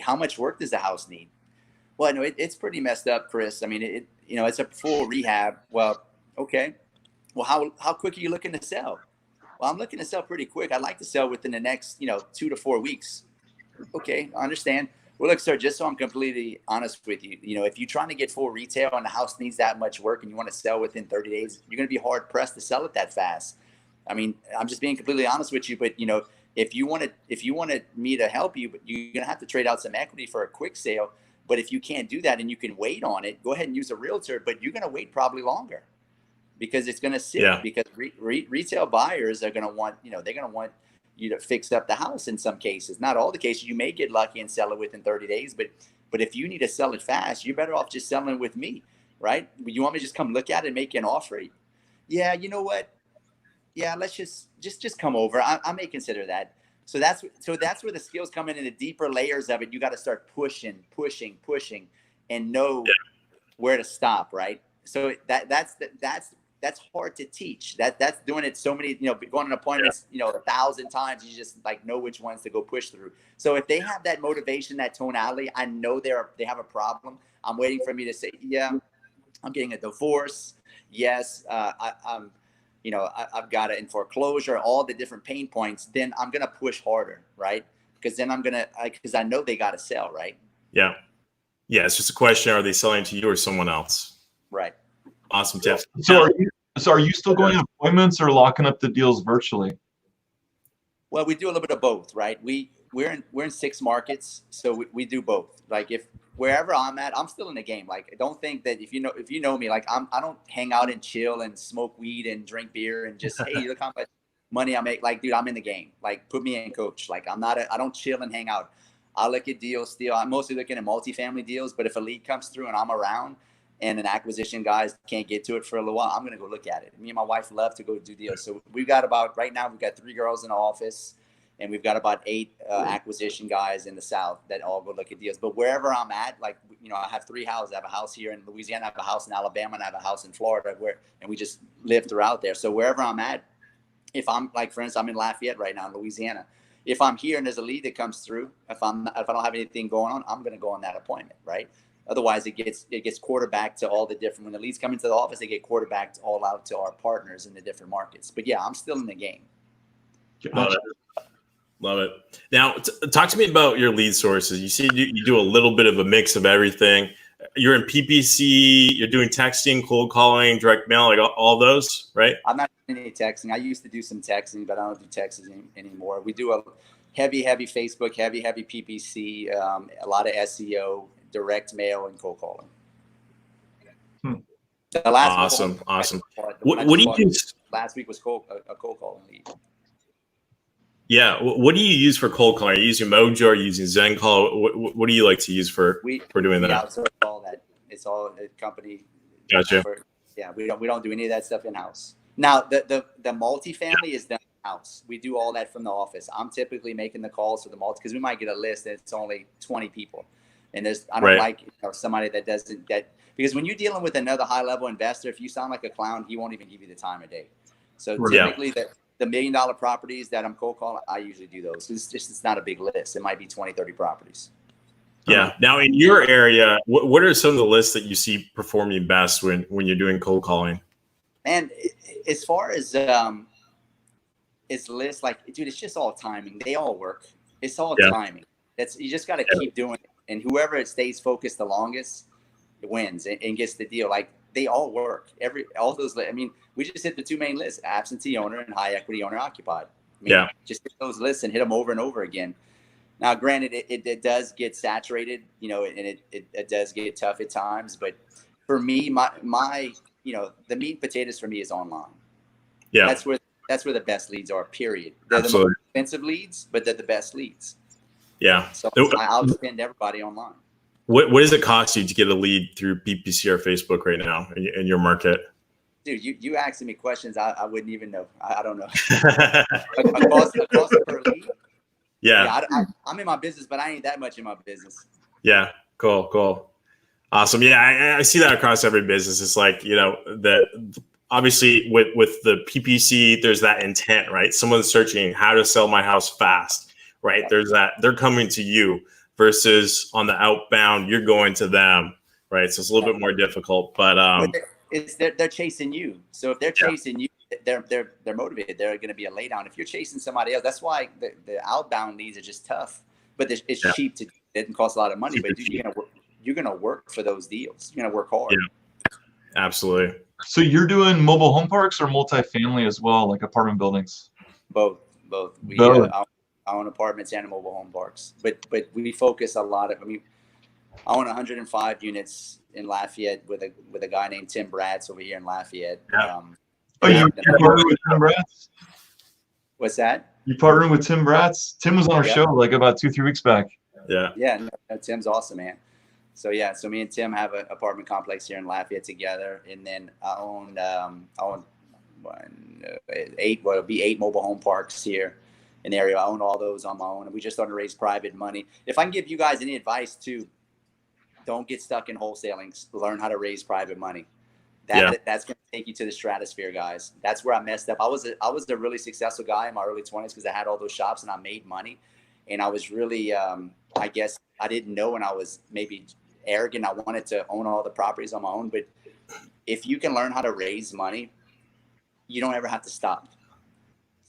how much work does the house need? Well, no, it's pretty messed up, Chris. I mean, you know, it's a full rehab. Well, okay. Well, how quick are you looking to sell? Well, I'm looking to sell pretty quick. I'd like to sell within the next, you know, 2 to 4 weeks. Okay, I understand. Well, look, sir, just so I'm completely honest with you, you know, if you're trying to get full retail and the house needs that much work and you want to sell within 30 days, you're going to be hard pressed to sell it that fast. I mean, I'm just being completely honest with you, but you know, if you wanted me to help you, but you're going to have to trade out some equity for a quick sale. But if you can't do that and you can wait on it, go ahead and use a realtor, but you're going to wait probably longer because it's going to sit because retail buyers are going to want, you know, they're going to want you to fix up the house in some cases. Not all the cases. You may get lucky and sell it within 30 days, but if you need to sell it fast, you're better off just selling it with me, right? You want me to just come look at it and make you an offer? Yeah, you know what? Yeah, let's just come over. I may consider that. So that's where the skills come in the deeper layers of it. You got to start pushing, and know where to stop, right? So that's hard to teach. That's doing it so many, you know, going on appointments, you know, 1,000 times. You just like know which ones to go push through. So if they have that motivation, that tonality, I know they have a problem. I'm waiting for me to say, yeah, I'm getting a divorce. Yes, I'm, you know, I've got it in foreclosure. All the different pain points. Then I'm gonna push harder, right? Because then because I know they got to sell, right? Yeah. It's just a question: are they selling to you or someone else? Right. Awesome tips. So are you still going to appointments or locking up the deals virtually? Well, we do a little bit of both, right? We're in 6 markets, so we do both. Like if wherever I'm at, I'm still in the game. Like don't think that if you know me, like I don't hang out and chill and smoke weed and drink beer and just hey, look how much money I make. Like dude, I'm in the game. Like put me in, coach. Like I don't chill and hang out. I look at deals still. I'm mostly looking at multifamily deals, but if a lead comes through and I'm around and an acquisition guys can't get to it for a little while, I'm going to go look at it. Me and my wife love to go do deals. So we've got right now, we've got 3 girls in the office and we've got about 8 acquisition guys in the South that all go look at deals. But wherever I'm at, like, you know, I have 3 houses. I have a house here in Louisiana, I have a house in Alabama, and I have a house in Florida and we just live throughout there. So wherever I'm at, if I'm like, for instance, I'm in Lafayette right now in Louisiana. If I'm here and there's a lead that comes through, if I don't have anything going on, I'm going to go on that appointment, right? Otherwise, it gets quarterbacked to all the different. When the leads come into the office, they get quarterbacked all out to our partners in the different markets. But yeah, I'm still in the game. Love it. Now, talk to me about your lead sources. You see, you do a little bit of a mix of everything. You're in PPC. You're doing texting, cold calling, direct mail, like all those, right? I'm not doing any texting. I used to do some texting, but I don't do texting anymore. We do a heavy Facebook, heavy PPC, a lot of SEO, direct mail, and cold calling. The last awesome. What do you use? Last week was a cold calling lead. Yeah. What do you use for cold calling? Are you using Mojo? Are you using ZenCall? What do you like to use for doing that? We outsource all that. It's all a company. Gotcha. We don't do any of that stuff in house. Now the multifamily is done in house. We do all that from the office. I'm typically making the calls for the multi because we might get a list and it's only 20 people, and I don't like somebody that doesn't because when you're dealing with another high level investor, if you sound like a clown, he won't even give you the time of day. So typically the $1 million properties that I'm cold calling, I usually do those. It's not a big list. It might be 20, 30 properties. Yeah. Now in your area, what are some of the lists that you see performing best when you're doing cold calling? And as far as lists, like, dude, it's just all timing. They all work. It's all timing. You just got to keep doing it. And whoever stays focused the longest wins and gets the deal. Like they all work. All those. I mean, we just hit the 2 main lists: absentee owner and high equity owner occupied. I mean, just hit those lists and hit them over and over again. Now, granted, it does get saturated, you know, and it does get tough at times. But for me, my you know, the meat and potatoes for me is online. Yeah, that's where the best leads are. Period. They're the most expensive leads, but they're the best leads. Yeah. So I'll spend everybody online. What does it cost you to get a lead through PPC or Facebook right now in your market? Dude, you asking me questions I wouldn't even know. I don't know. a cost per lead? Yeah. I'm in my business, but I ain't that much in my business. Yeah. Cool. Awesome. Yeah, I see that across every business. It's like, you know, obviously with the PPC, there's that intent, right? Someone's searching how to sell my house fast, right? There's that. They're coming to you versus on the outbound, you're going to them, right? So it's a little bit more difficult, but they're chasing you. So if they're chasing you, they're motivated. They're going to be a lay down. If you're chasing somebody else, that's why the outbound leads are just tough. But it's cheap to do. It doesn't cost a lot of money. But dude, you're gonna work for those deals. You're gonna work hard. Yeah, absolutely. So you're doing mobile home parks or multifamily as well, like apartment buildings? Both. I own apartments and mobile home parks, but we focus a lot of. I mean, I own 105 units in Lafayette with a guy named Tim Bratz over here in Lafayette. Yeah. You partnered with Tim Bratz? What's that? You partnered with Tim Bratz? Tim was on our show like about 2-3 weeks back. Yeah. Yeah. No, Tim's awesome, man. So me and Tim have an apartment complex here in Lafayette together, and then I own 8 mobile home parks here in the area. I own all those on my own, and we just started to raise private money. If I can give you guys any advice too, don't get stuck in wholesaling. Learn how to raise private money. That's going to take you to the stratosphere, guys. That's where I messed up. I was a really successful guy in my early 20s because I had all those shops and I made money, and I was really I guess I didn't know, and I was maybe arrogant. I wanted to own all the properties on my own, but if you can learn how to raise money, you don't ever have to stop.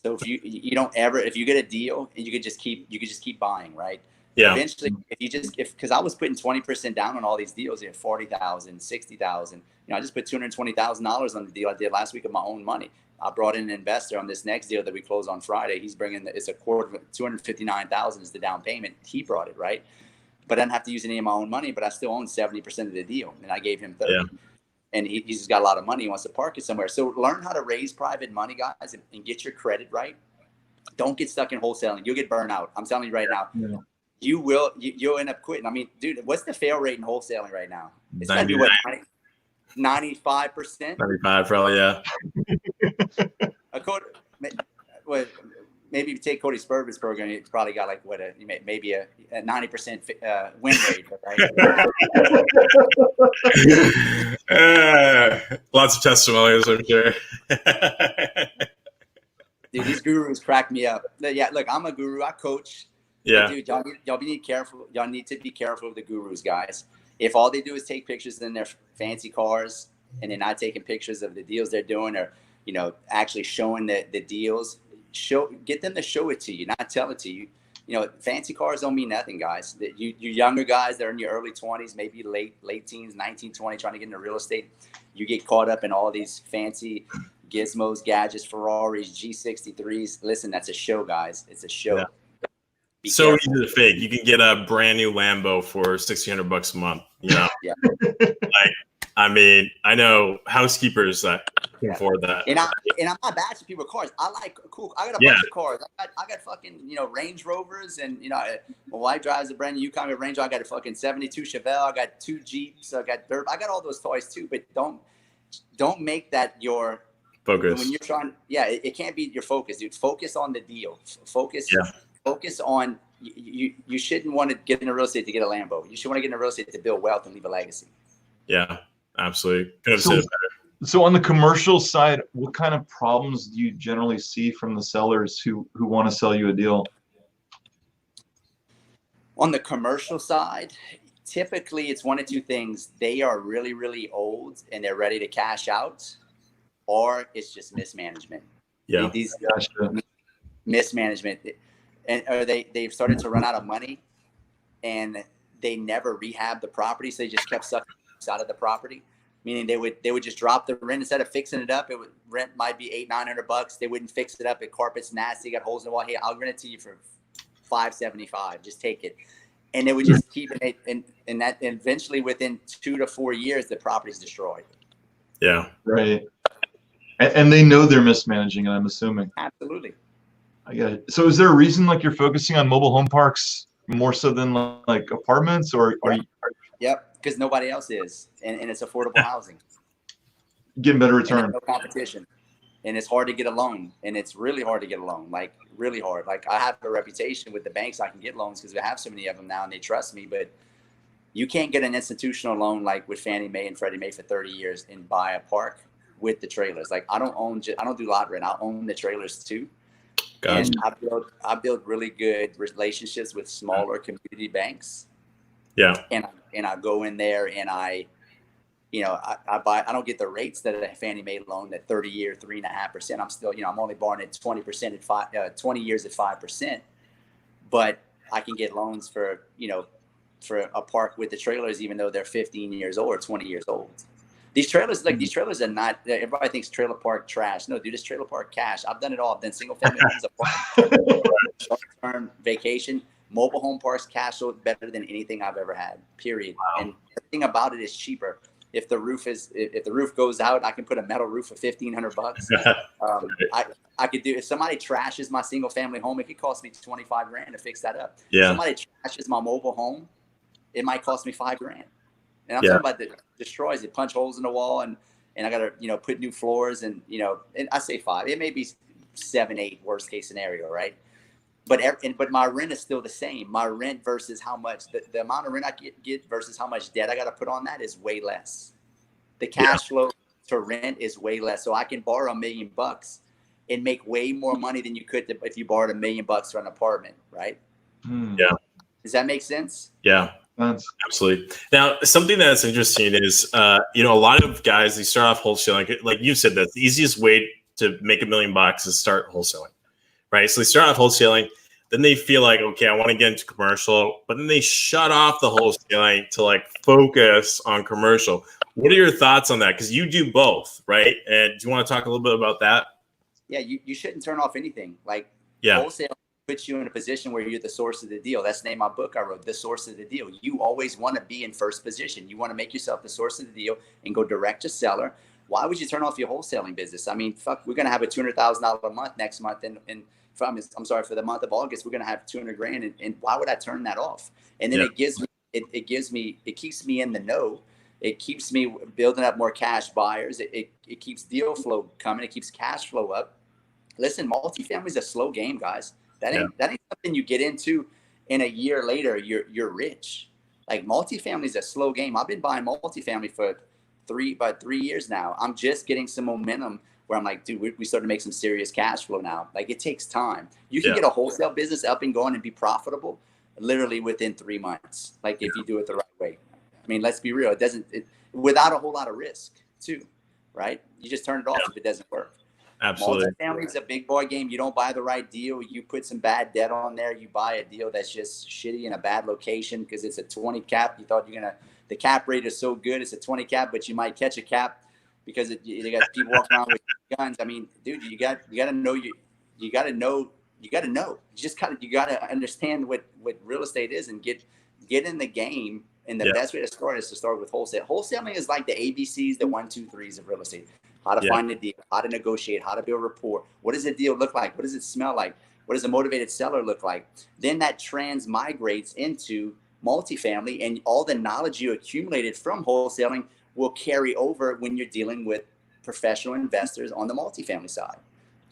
So if you get a deal, and you could just keep buying, right? Yeah. Eventually, because I was putting 20% down on all these deals, at 40,000, 60,000. You know, I just put $220,000 on the deal I did last week of my own money. I brought in an investor on this next deal that we closed on Friday. He's bringing it's a quarter of $259,000 is the down payment. He brought it, right? But I didn't have to use any of my own money, but I still own 70% of the deal, and I gave him 30. Yeah. And he's just got a lot of money. He wants to park it somewhere. So learn how to raise private money, guys, and get your credit right. Don't get stuck in wholesaling. You'll get burned out. I'm telling you right now. Yeah. You'll end up quitting. I mean, dude, what's the fail rate in wholesaling right now? It's got to be what, 95%? 95, probably, yeah. Maybe if you take Cody Spurgeon's program, it's probably got like maybe a 90% win rate, right? Lots of testimonials, I'm sure. Dude, these gurus crack me up. Yeah, look, I'm a guru. I coach. Yeah, but dude, y'all need careful. Y'all need to be careful of the gurus, guys. If all they do is take pictures in their fancy cars and they're not taking pictures of the deals they're doing, or actually showing the deals, get them to show it to you, not tell it to you. Fancy cars don't mean nothing, guys. You younger guys that are in your early 20s, maybe late teens, 19, 20, trying to get into real estate, you get caught up in all these fancy gizmos, gadgets, Ferraris, G63s. Listen, that's a show, guys. It's a show. Yeah. So easy to fake. You can get a brand new Lambo for $1,600 a month. Yeah. I mean, I know housekeepers that can afford that. And I'm not bashing people with cars. I like cool. I got a bunch of cars. I got fucking Range Rovers, and my wife drives a brand new Yukon Range Rover. I got a fucking 72 Chevelle. I got 2 Jeeps. I got dirt. I got all those toys too. But don't make that your focus when you're trying. Yeah, it can't be your focus, dude. Focus on the deal. Focus on you shouldn't want to get into real estate to get a Lambo. You should want to get into real estate to build wealth and leave a legacy. Yeah, absolutely. Couldn't have said it better. So on the commercial side, what kind of problems do you generally see from the sellers who want to sell you a deal? On the commercial side, typically it's one of two things. They are really, really old and they're ready to cash out, or it's just mismanagement. Yeah. Mismanagement. Or they've started to run out of money and they never rehabbed the property. So they just kept sucking out of the property. meaning they would just drop the rent instead of fixing it up. Rent might be $800-900. They wouldn't fix it up. The carpet's nasty, got holes in the wall. Hey, I'll rent it to you for $575. Just take it. And they would just keep it, and eventually within 2 to 4 years, the property's destroyed. Yeah. Right. And they know they're mismanaging it, I'm assuming. Absolutely. I got it. So is there a reason like you're focusing on mobile home parks more so than like apartments, or are you Yep, because nobody else is, and it's affordable housing. getting better And return? no competition, and it's hard to get a loan, and it's really hard to get a loan, like really hard. Like I have a reputation with the banks, I can get loans because we have so many of them now, and they trust me. But you can't get an institutional loan like with Fannie Mae and Freddie Mae for 30 years and buy a park with the trailers. Like I don't do lot rent. I own the trailers too. Gotcha. And I build really good relationships with smaller community banks. Yeah. And I go in there and I buy. I don't get the rates that a Fannie Mae loan, that 30-year 3.5%. I'm still, I'm only borrowing at 20% at 20 years at 5%. But I can get loans for a park with the trailers, even though they're 15 years old or 20 years old. These trailers are not, everybody thinks trailer park trash. No, dude, this trailer park cash. I've done it all. I've done single family homes, short-term vacation, mobile home parks, cash flow better than anything I've ever had, period. Wow. And the thing about it is cheaper. If the roof goes out, I can put a metal roof for $1,500. I could do, if somebody trashes my single family home, it could cost me $25,000 to fix that up. Yeah. If somebody trashes my mobile home, it might cost me $5,000. And I'm talking about that destroys it, punch holes in the wall, and I gotta put new floors, and and I say 5. It may be 7, 8 worst case scenario, right? But my rent is still the same. My rent versus how much the amount of rent I get versus how much debt I got to put on that is way less. The cash flow to rent is way less, so I can borrow $1 million and make way more money than you could if you borrowed $1 million for an apartment, right? Yeah. Does that make sense? Yeah. Absolutely. Now, something that's interesting is, a lot of guys, they start off wholesaling. Like you said, that's the easiest way to make $1 million is start wholesaling, right? So they start off wholesaling, then they feel like, okay, I want to get into commercial, but then they shut off the wholesaling to like focus on commercial. What are your thoughts on that? Because you do both, right? And do you want to talk a little bit about that? Yeah, you shouldn't turn off anything. Like wholesale puts you in a position where you're the source of the deal. That's the name of my book I wrote, The Source of the Deal. You always want to be in first position. You want to make yourself the source of the deal and go direct to seller. Why would you turn off your wholesaling business? I mean, we're going to have a $200,000 a month next month. And for the month of August, we're going to have $200,000. And why would I turn that off? And then it keeps me in the know. It keeps me building up more cash buyers. It keeps deal flow coming. It keeps cash flow up. Listen, multifamily is a slow game, guys. That ain't something you get into and a year later you're rich. Like multifamily is a slow game. I've been buying multifamily for about 3 years now. I'm just getting some momentum where I'm like, dude, we started to make some serious cash flow now. Like it takes time. You can get a wholesale business up and going and be profitable literally within 3 months. Like if you do it the right way. I mean, let's be real. Without a whole lot of risk too, right? You just turn it off if it doesn't work. Absolutely. Multifamily is a big boy game. You don't buy the right deal. You put some bad debt on there. You buy a deal that's just shitty in a bad location because it's a 20 cap. You thought the cap rate is so good. It's a 20 cap, but you might catch a cap because they got people walking around with guns. I mean, dude, you got to know. You got to know. You got to understand what real estate is and get in the game. And the best way to start is to start with wholesale. Wholesaling is like the ABCs, the 1, 2, 3s of real estate. How to find a deal, how to negotiate, how to build rapport. What does a deal look like? What does it smell like? What does a motivated seller look like? Then that transmigrates into multifamily, and all the knowledge you accumulated from wholesaling will carry over when you're dealing with professional investors on the multifamily side.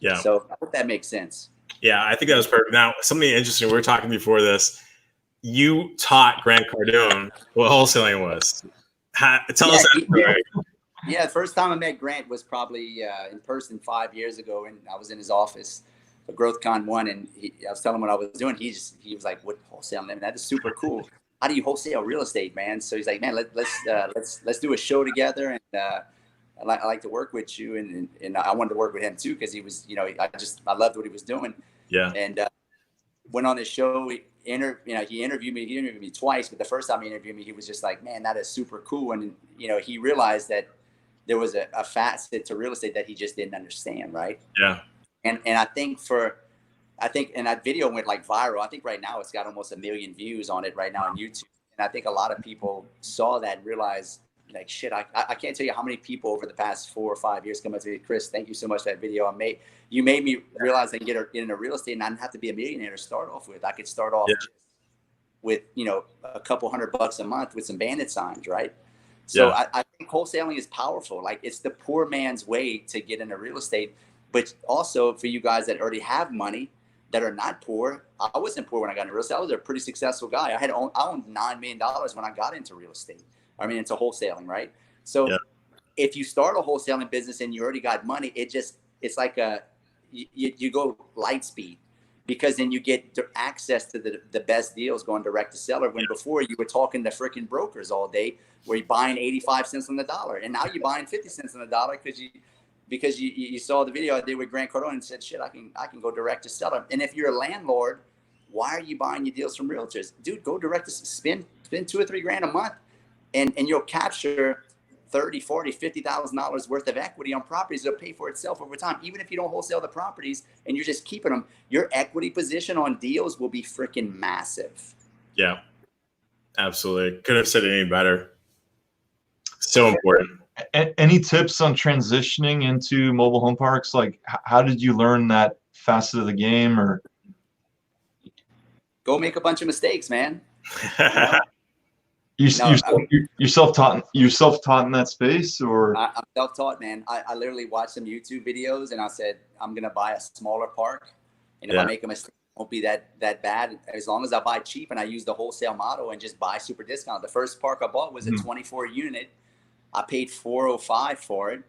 Yeah. So I hope that makes sense. Yeah, I think that was perfect. Now, something interesting, we were talking before this. You taught Grant Cardone what wholesaling was. Tell us that story. Yeah, the first time I met Grant was probably in person 5 years ago, and I was in his office for GrowthCon 1, and I was telling him what I was doing. He was like, "What wholesaling? Man, that is super cool. How do you wholesale real estate, man?" So he's like, "Man, let's do a show together, and I like to work with you." And I wanted to work with him too because he was, I loved what he was doing. Yeah. And went on his show. He interviewed me twice, but the first time he interviewed me, he was just like, "Man, that is super cool." And he realized that there was a facet to real estate that he just didn't understand, right? Yeah. And I think and that video went like viral. I think right now it's got almost 1 million views on it right now on YouTube. And I think a lot of people saw that and realized, like, shit, I can't tell you how many people over the past 4 or 5 years come up to me, Chris, thank you so much for that video. You made me realize I can get into real estate and I didn't have to be a millionaire to start off with. I could start off just with, you know, a couple $100 a month with some bandit signs, right? So I think wholesaling is powerful. Like, it's the poor man's way to get into real estate. But also for you guys that already have money, that are not poor. I wasn't poor when I got into real estate. I was a pretty successful guy. I owned $9 million when I got into real estate. I mean, into wholesaling, right? So if you start a wholesaling business and you already got money, it's like you go light speed, because then you get access to the best deals going direct to seller, when before you were talking to freaking brokers all day where you're buying 85 cents on the dollar. And now you're buying 50 cents on the dollar because you saw the video I did with Grant Cardone and said, shit, I can go direct to seller. And if you're a landlord, why are you buying your deals from realtors? Dude, go direct to spend $2 or $3 grand a month, and you'll capture $30,000, $40,000, $50,000 worth of equity on properties that'll pay for itself over time. Even if you don't wholesale the properties and you're just keeping them, your equity position on deals will be freaking massive. Yeah, absolutely. Couldn't have said it any better. So important. Any tips on transitioning into mobile home parks? Like, how did you learn that facet of the game? Or go make a bunch of mistakes, man. You're self-taught in that space, or? I'm self-taught, man. I literally watched some YouTube videos and I said, I'm going to buy a smaller park. And if I make a mistake, it won't be that bad. As long as I buy cheap and I use the wholesale model and just buy super discount. The first park I bought was a 24 unit. I paid $405 for it.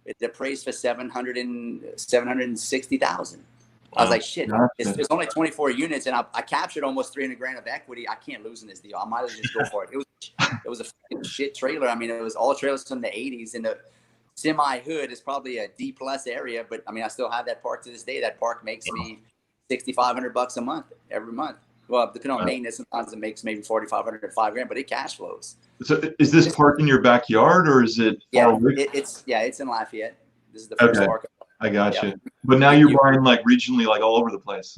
It appraised for $760,000. I was like, shit, it's only 24 units, and I captured almost 300 grand of equity. I can't lose in this deal. I might as well just go for it. It was a fucking shit trailer. I mean, it was all trailers from the 80s, and the semi-hood is probably a D+ area, but I mean, I still have that park to this day. That park makes me $6,500 a month every month. Well, depending on maintenance, sometimes it makes maybe $4,500 to $5 grand, but it cash flows. So is this park in your backyard, or is it? It's in Lafayette. This is the first park. I got you. But now you're buying like regionally, like all over the place.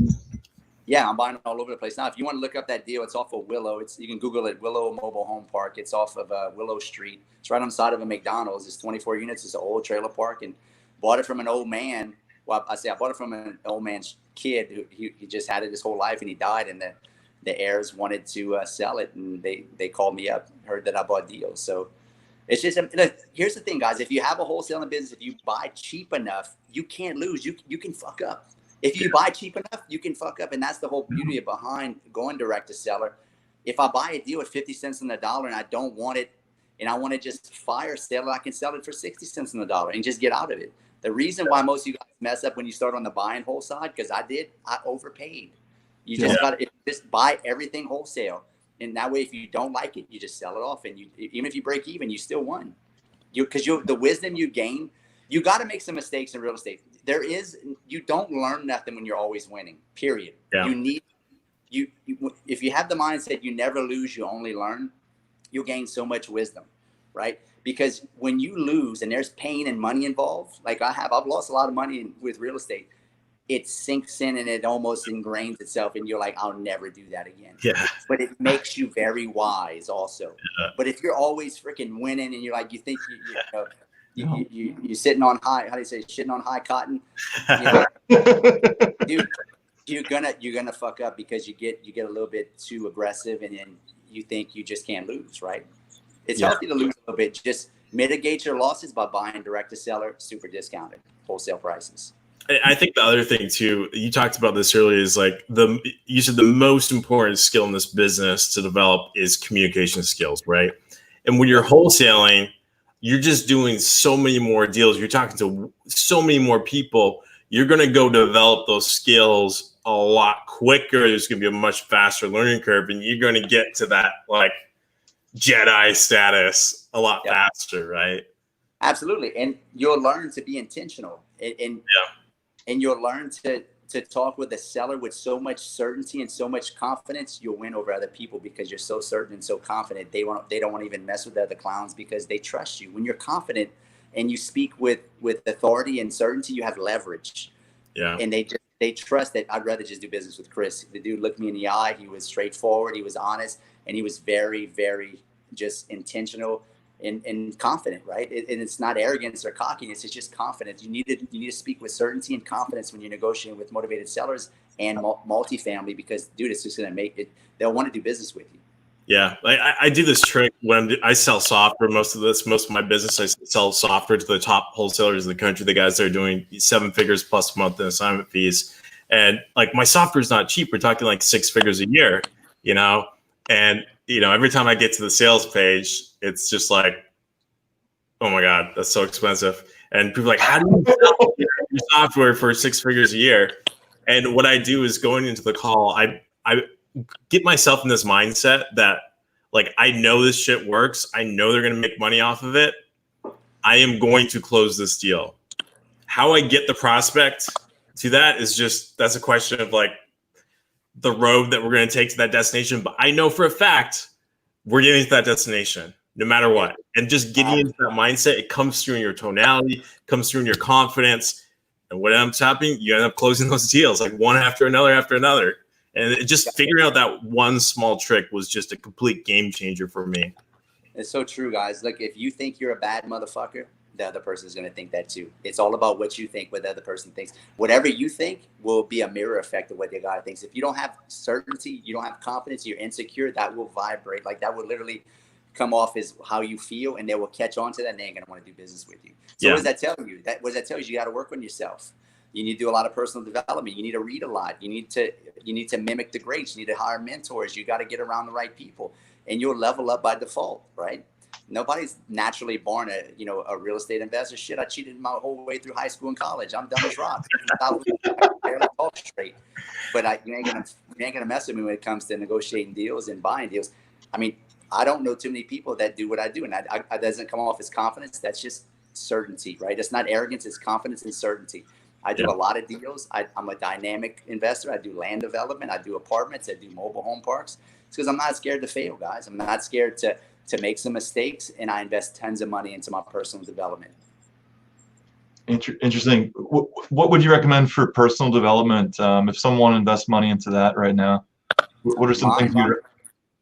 Yeah, I'm buying all over the place. Now, if you want to look up that deal, it's off of Willow. You can Google it, Willow Mobile Home Park. It's off of Willow Street. It's right on the side of a McDonald's. It's 24 units. It's an old trailer park, and bought it from an old man. Well, I bought it from an old man's kid who he just had it his whole life, and he died, and the heirs wanted to sell it, and they called me up, heard that I bought deals. So it's just, here's the thing, guys. If you have a wholesaling business, if you buy cheap enough, you can't lose. You can fuck up. If you buy cheap enough, you can fuck up. And that's the whole beauty behind going direct to seller. If I buy a deal at 50 cents on the dollar and I don't want it, and I want to just fire sale it, I can sell it for 60 cents on the dollar and just get out of it. The reason why most of you guys mess up when you start on the buy and hold side, because I overpaid. You just got to just buy everything wholesale. And that way, if you don't like it, you just sell it off. And even if you break even, you still won. Because the wisdom you gain, you got to make some mistakes in real estate. You don't learn nothing when you're always winning, period. Yeah. If you have the mindset, you never lose, you only learn, you'll gain so much wisdom, right? Because when you lose and there's pain and money involved, like I've lost a lot of money with real estate. It sinks in and it almost ingrains itself, and you're like, I'll never do that again. Yeah. But it makes you very wise also. Yeah. But if you're always freaking winning and you're like, you think you're sitting on high, how do you say, shitting on high cotton? Dude, you're gonna fuck up because you get a little bit too aggressive, and then you think you just can't lose, right? It's healthy to lose a little bit. Just mitigate your losses by buying direct to seller, super discounted, wholesale prices. I think the other thing too, you talked about this earlier, is like you said the most important skill in this business to develop is communication skills, right? And when you're wholesaling, you're just doing so many more deals. You're talking to so many more people. You're going to go develop those skills a lot quicker. There's going to be a much faster learning curve, and you're going to get to that like Jedi status a lot faster, right? Absolutely. And you'll learn to be intentional, and you'll learn to talk with the seller with so much certainty and so much confidence. You'll win over other people because you're so certain and so confident. They don't want to even mess with the other clowns because they trust you. When you're confident, and you speak with authority and certainty, you have leverage. Yeah. And they trust that I'd rather just do business with Chris. The dude looked me in the eye. He was straightforward. He was honest, and he was very, very just intentional and confident, right? And it's not arrogance or cockiness. It's just confidence. You need to speak with certainty and confidence when you're negotiating with motivated sellers and multifamily, because dude, it's just going to make it. They'll want to do business with you. Yeah, I do this trick when I sell software. Most of my business, I sell software to the top wholesalers in the country, the guys that are doing 7 figures plus a month in assignment fees. And like, my software is not cheap. We're talking like 6 figures a year, you know? And, you know, every time I get to the sales page, it's just like, oh my God, that's so expensive. And people are like, how do you sell your software for 6 figures a year? And what I do is, going into the call, I get myself in this mindset that, like, I know this shit works. I know they're going to make money off of it. I am going to close this deal. How I get the prospect to that is just, that's a question of like the road that we're going to take to that destination. But I know for a fact we're getting to that destination no matter what. And just getting into that mindset, it comes through in your tonality, comes through in your confidence. And what ends up happening, you end up closing those deals like one after another. And it just figuring out that one small trick was just a complete game changer for me. It's so true, guys. Look, if you think you're a bad motherfucker, the other person is going to think that too. It's all about what you think, what the other person thinks. Whatever you think will be a mirror effect of what the guy thinks. If you don't have certainty, you don't have confidence, you're insecure, that will vibrate. Like, that will literally come off as how you feel, and they will catch on to that, and they ain't going to want to do business with you. So what does that tell you? What does that tell you? You got to work on yourself. You need to do a lot of personal development. You need to read a lot. You need to mimic the greats. You need to hire mentors. You got to get around the right people, and you'll level up by default, right? Nobody's naturally born a real estate investor. Shit, I cheated my whole way through high school and college. I'm dumb as rocks. I barely talk straight. But you ain't gonna mess with me when it comes to negotiating deals and buying deals. I mean, I don't know too many people that do what I do, and that doesn't come off as confidence. That's just certainty, right? It's not arrogance. It's confidence and certainty. I do a lot of deals. I'm a dynamic investor. I do land development. I do apartments. I do mobile home parks. It's because I'm not scared to fail, guys. I'm not scared to make some mistakes, and I invest tons of money into my personal development. Interesting. What would you recommend for personal development if someone invests money into that right now? What are some things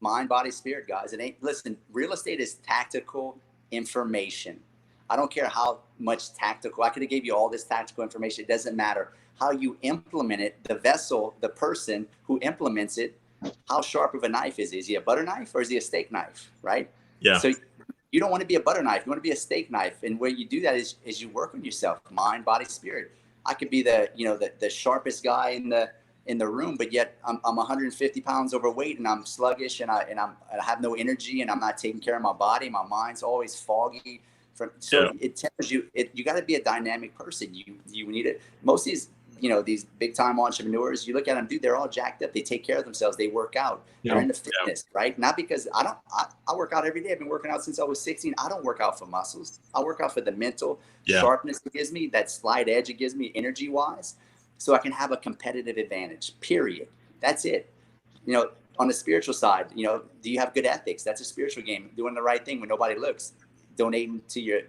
Mind, body, spirit, guys. Listen, real estate is tactical information. I don't care how much tactical. I could have gave you all this tactical information. It doesn't matter. How you implement it, the vessel, the person who implements it, how sharp of a knife is he? Is he a butter knife or is he a steak knife, right? Yeah. So you don't want to be a butter knife. You want to be a steak knife. And where you do that is you work on yourself, mind, body, spirit. I could be the sharpest guy in the room, but yet I'm 150 pounds overweight, and I'm sluggish, and I have no energy, and I'm not taking care of my body. My mind's always foggy. It tells you you got to be a dynamic person. You need it. Most of these big time entrepreneurs, you look at them, dude, they're all jacked up. They take care of themselves. They work out. They're into fitness, right? Not because I work out every day. I've been working out since I was 16. I don't work out for muscles. I work out for the mental sharpness it gives me, that slight edge it gives me energy wise, so I can have a competitive advantage, period. That's it. On the spiritual side, do you have good ethics? That's a spiritual game. Doing the right thing when nobody looks. Donating to your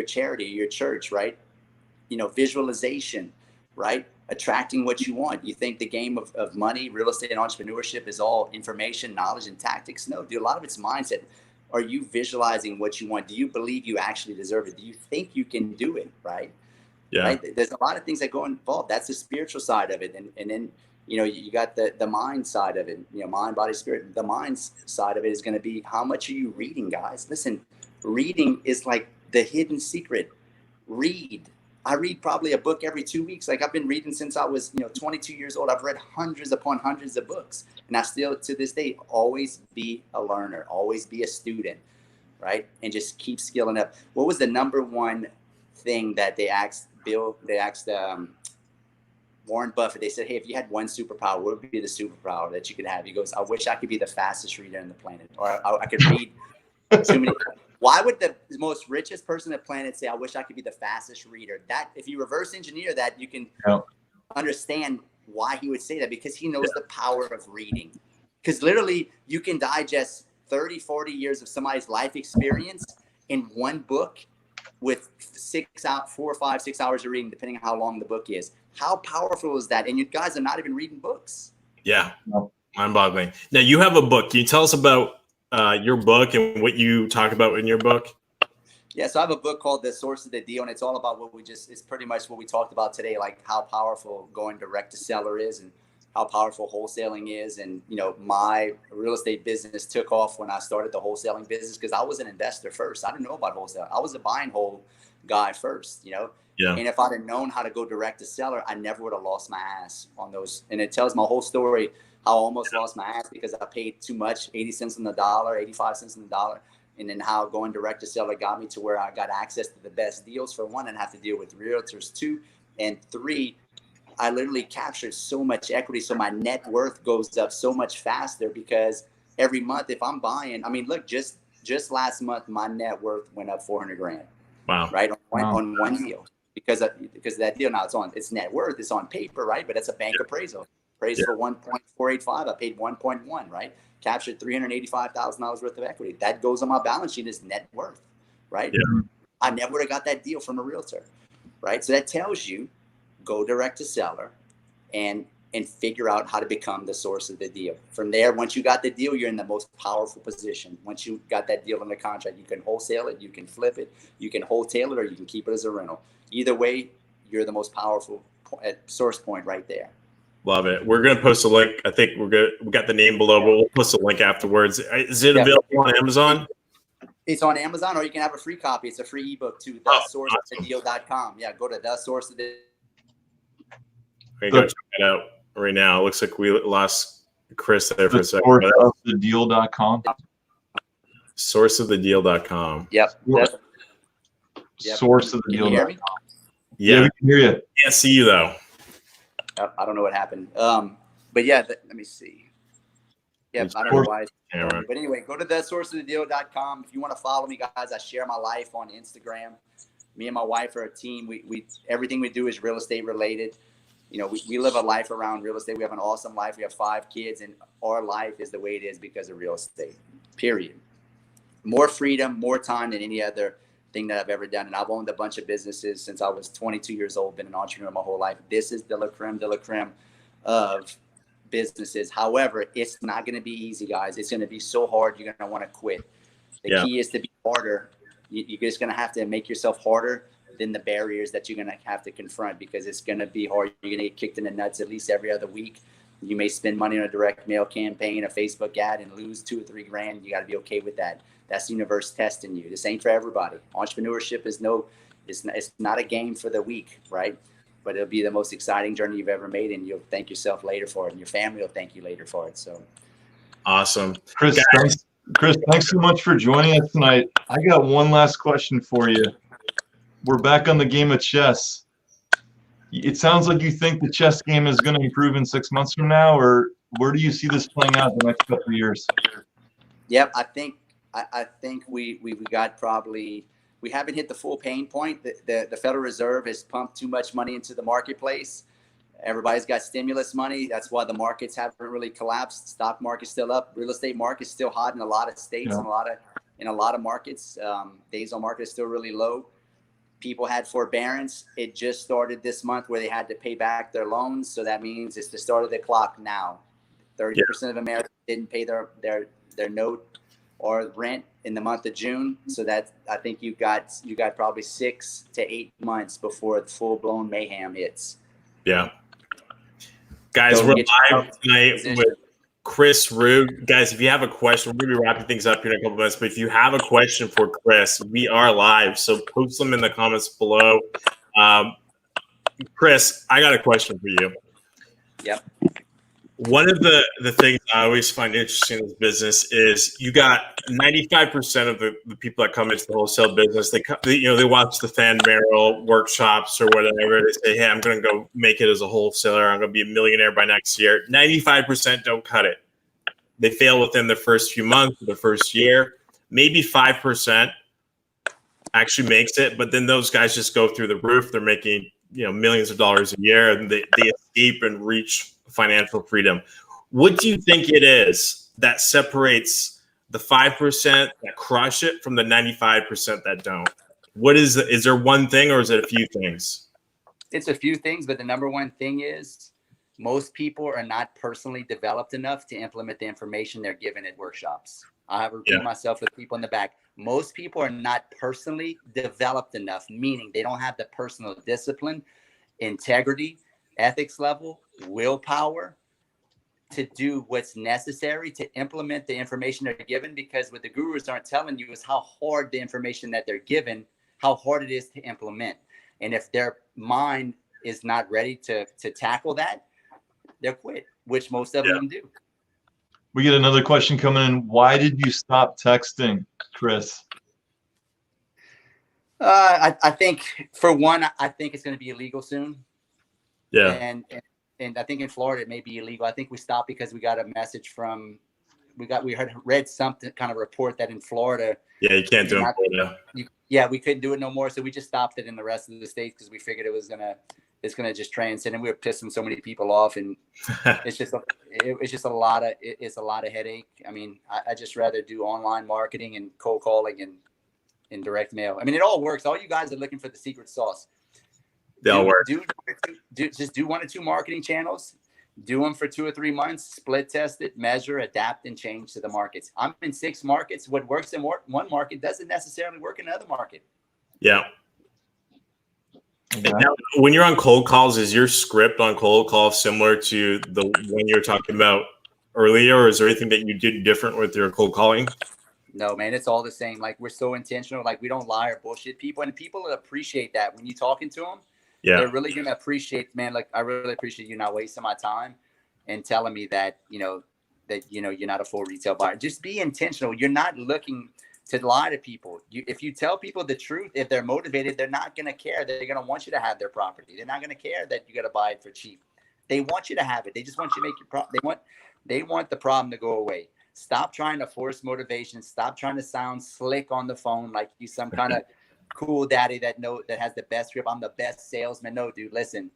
charity, your church, right? Visualization, right? Attracting what you want. You think the game of money, real estate, and entrepreneurship is all information, knowledge, and tactics? No, dude, a lot of it's mindset. Are you visualizing what you want? Do you believe you actually deserve it? Do you think you can do it, right? Yeah. Right? There's a lot of things that go involved. That's the spiritual side of it. And then, you got the mind side of it, mind, body, spirit. The mind side of it is going to be, how much are you reading, guys? Listen, reading is like the hidden secret. Read. I read probably a book every 2 weeks. Like, I've been reading since I was, 22 years old. I've read hundreds upon hundreds of books. And I still, to this day, always be a learner, always be a student, right? And just keep skilling up. What was the number one thing that they asked Warren Buffett? They said, hey, if you had one superpower, what would be the superpower that you could have? He goes, I wish I could be the fastest reader on the planet, or I could read too many. Why would the most richest person on the planet say, I wish I could be the fastest reader? That, if you reverse engineer that, you can understand why he would say that, because he knows the power of reading. Because literally you can digest 30, 40 years of somebody's life experience in one book with 4 or 5, 6 hours of reading, depending on how long the book is. How powerful is that? And you guys are not even reading books. Yeah, mind-boggling. Now you have a book. Can you tell us about your book and what you talk about in your book? Yeah, so I have a book called The Source of the Deal, and it's all about it's pretty much what we talked about today, like how powerful going direct to seller is and how powerful wholesaling is. And, you know, my real estate business took off when I started the wholesaling business because I was an investor first. I didn't know about wholesaling. I was a buy and hold guy first, you know. Yeah. And if I'd have known how to go direct to seller, I never would have lost my ass on those. And it tells my whole story, how I almost lost my ass because I paid too much, 80 cents on the dollar, 85 cents on the dollar. And then how going direct to seller got me to where I got access to the best deals, for one, and have to deal with realtors, 2, and 3, I literally captured so much equity. So my net worth goes up so much faster because every month, if I'm buying, I mean, look, just last month, my net worth went up 400 grand. Wow. Right. On one deal because of that deal. Now it's net worth, it's on paper, right? But it's a bank appraisal. Appraised for 1.485. I paid 1.1, right? Captured $385,000 worth of equity. That goes on my balance sheet as net worth, right? Yeah. I never would have got that deal from a realtor, right? So that tells you, go direct to seller and figure out how to become the source of the deal. From there, once you got the deal, you're in the most powerful position. Once you got that deal under contract, you can wholesale it, you can flip it, you can wholesale it, or you can keep it as a rental. Either way, you're the most powerful source point right there. Love it. We're going to post a link. I think we got the name below, but we'll post a link afterwards. Is it available on Amazon? It's on Amazon, or you can have a free copy. It's a free ebook too. TheSourceOfTheDeal.com. Yeah, go to TheSourceOfTheDeal. Go check that out right now. It looks like we lost Chris there for a second. SourceOfTheDeal.com. SourceOfTheDeal.com. Yep. SourceOfTheDeal.com. Can you hear me? Yeah, we can hear you. Can't see you though. I don't know what happened. But yeah, let me see. Yeah, I don't know why. But anyway, go to TheSourceOfTheDeal.com. If you want to follow me, guys, I share my life on Instagram. Me and my wife are a team. We everything we do is real estate related. You know, we live a life around real estate. We have an awesome life. We have 5 kids, and our life is the way it is because of real estate, period. More freedom, more time than any other thing that I've ever done. And I've owned a bunch of businesses since I was 22 years old, been an entrepreneur my whole life. This is de la creme of businesses. However, it's not going to be easy, guys. It's going to be so hard. You're going to want to quit. The key is to be harder. You're just going to have to make yourself harder than the barriers that you're going to have to confront, because it's going to be hard. You're going to get kicked in the nuts at least every other week. You may spend money on a direct mail campaign, a Facebook ad, and lose 2 or 3 grand. You got to be okay with that. That's the universe testing you. This ain't for everybody. Entrepreneurship is it's not a game for the weak, right? But it'll be the most exciting journey you've ever made, and you'll thank yourself later for it, and your family will thank you later for it. So awesome. Chris, thanks so much for joining us tonight. I got one last question for you. We're back on the game of chess. It sounds like you think the chess game is going to improve in 6 months from now, or where do you see this playing out the next couple of years? Yep, I think we got probably, we haven't hit the full pain point. The Federal Reserve has pumped too much money into the marketplace. Everybody's got stimulus money. That's why the markets haven't really collapsed. Stock market's still up. Real estate market's still hot in a lot of states and in a lot of markets. Days on market is still really low. People had forbearance. It just started this month where they had to pay back their loans. So that means it's the start of the clock now. 30% of Americans didn't pay their note or rent in the month of June. So that, I think you got probably 6 to 8 months before full blown mayhem hits. Yeah. Guys, so we're live tonight with Chris Rood. Guys, if you have a question, we're going to be wrapping things up here in a couple minutes, but if you have a question for Chris, we are live. So post them in the comments below. Chris, I got a question for you. Yep. One of the things I always find interesting in this business is you got 95% of the people that come into the wholesale business, they watch the Fan Merrill workshops or whatever. They say, hey, I'm going to go make it as a wholesaler. I'm going to be a millionaire by next year. 95% don't cut it. They fail within the first few months, the first year. Maybe 5% actually makes it, but then those guys just go through the roof. They're making millions of dollars a year, and they escape and reach financial freedom. What do you think it is that separates the 5% that crush it from the 95% that don't? Is there one thing, or is it a few things? It's a few things, but the number one thing is most people are not personally developed enough to implement the information they're given at workshops. I have repeated myself with people in the back. Most people are not personally developed enough, meaning they don't have the personal discipline, integrity, ethics level, willpower to do what's necessary to implement the information they're given, because what the gurus aren't telling you is how hard the information that they're given, how hard it is to implement. And if their mind is not ready to tackle that, they'll quit, which most of them do. We get another question coming in. Why did you stop texting, Chris? I think, for one, I think it's going to be illegal soon. Yeah. And I think in Florida it may be illegal. I think we stopped because we got a message from we read something, kind of report that in Florida. Yeah, you can't do it. We couldn't do it no more. So we just stopped it in the rest of the states because we figured it's gonna just transcend, and we were pissing so many people off, and it's just a lot of headache. I mean, I just rather do online marketing and cold calling and direct mail. I mean, it all works. All you guys are looking for the secret sauce. They'll work. Just do 1 or 2 marketing channels. Do them for 2 or 3 months. Split test it, measure, adapt, and change to the markets. I'm in 6 markets. What works in one market doesn't necessarily work in another market. Yeah. And now, when you're on cold calls, is your script on cold calls similar to the one you were talking about earlier, or is there anything that you did different with your cold calling? No, man, it's all the same. Like, we're so intentional. Like, we don't lie or bullshit people, and people appreciate that when you're talking to them. Yeah, they're really gonna appreciate, man. Like, I really appreciate you not wasting my time and telling me that you're not a full retail buyer. Just be intentional. You're not looking to lie to people. If you tell people the truth, if they're motivated, they're not gonna care. They're gonna want you to have their property. They're not gonna care that you got to buy it for cheap. They want you to have it. They just want you to make your They want the problem to go away. Stop trying to force motivation. Stop trying to sound slick on the phone like you some kind of cool daddy that has the best script. I'm the best salesman. No, dude, listen.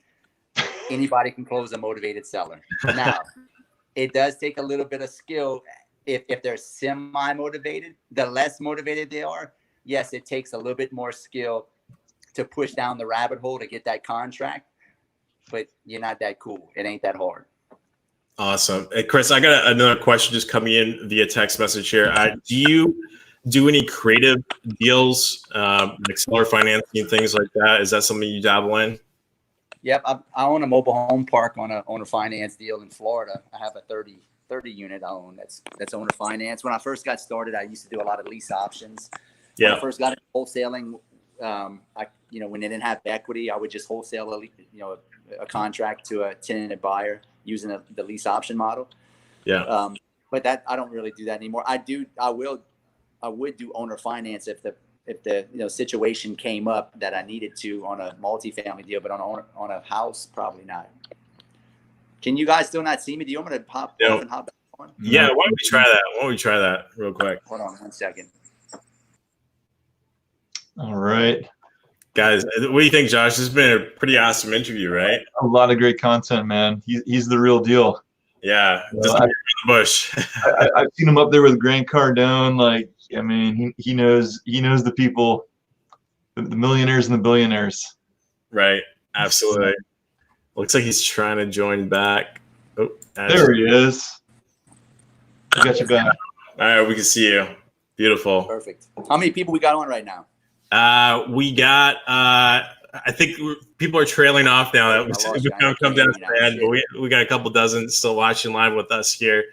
Anybody can close a motivated seller. Now, it does take a little bit of skill. If they're semi-motivated, the less motivated they are, yes, it takes a little bit more skill to push down the rabbit hole to get that contract. But you're not that cool. It ain't that hard. Awesome. Hey, Chris, I got another question just coming in via text message here. Do you do any creative deals, like seller financing and things like that? Is that something you dabble in? Yep. I own a mobile home park on a finance deal in Florida. I have a 30 unit I own. That's owner finance. When I first got started, I used to do a lot of lease options. Yeah. When I first got into wholesaling, when they didn't have equity, I would just wholesale a contract to a tenant buyer using the lease option model. Yeah. But that I don't really do that anymore. I would do owner finance if the situation came up that I needed to on a multifamily deal, but on a house, probably not. Can you guys still not see me? Do you want me to pop off and hop back on? Yeah, why don't we try that? Why don't we try that real quick? Hold on 1 second. All right. Guys, what do you think, Josh? This has been a pretty awesome interview, right? A lot of great content, man. He's the real deal. Yeah, just in the bush. I've seen him up there with Grant Cardone. Like, I mean, he knows the people, the millionaires and the billionaires. Right. Absolutely. Looks like he's trying to join back. Oh, there he is. I got you back. All right, we can see you. Beautiful. Perfect. How many people we got on right now? We got. I think people are trailing off now. We've come down to the end, but we got a couple dozen still watching live with us here.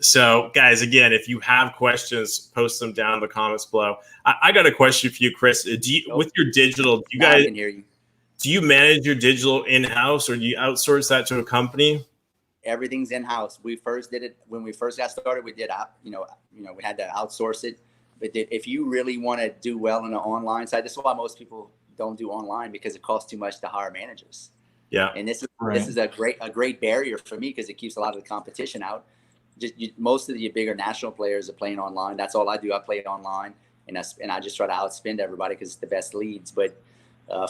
So, guys, again, if you have questions, post them down in the comments below. I got a question for you, Chris. With your digital, do you guys? I can hear you. Do you manage your digital in-house, or do you outsource that to a company? Everything's in-house. We first did it when we first got started. We did, we had to outsource it. But if you really want to do well on the online side, this is why most people don't do online, because it costs too much to hire managers. Yeah. And this is a great barrier for me, because it keeps a lot of the competition out. Most of the bigger national players are playing online. That's all I do. I play it online, and I just try to outspend everybody because it's the best leads. But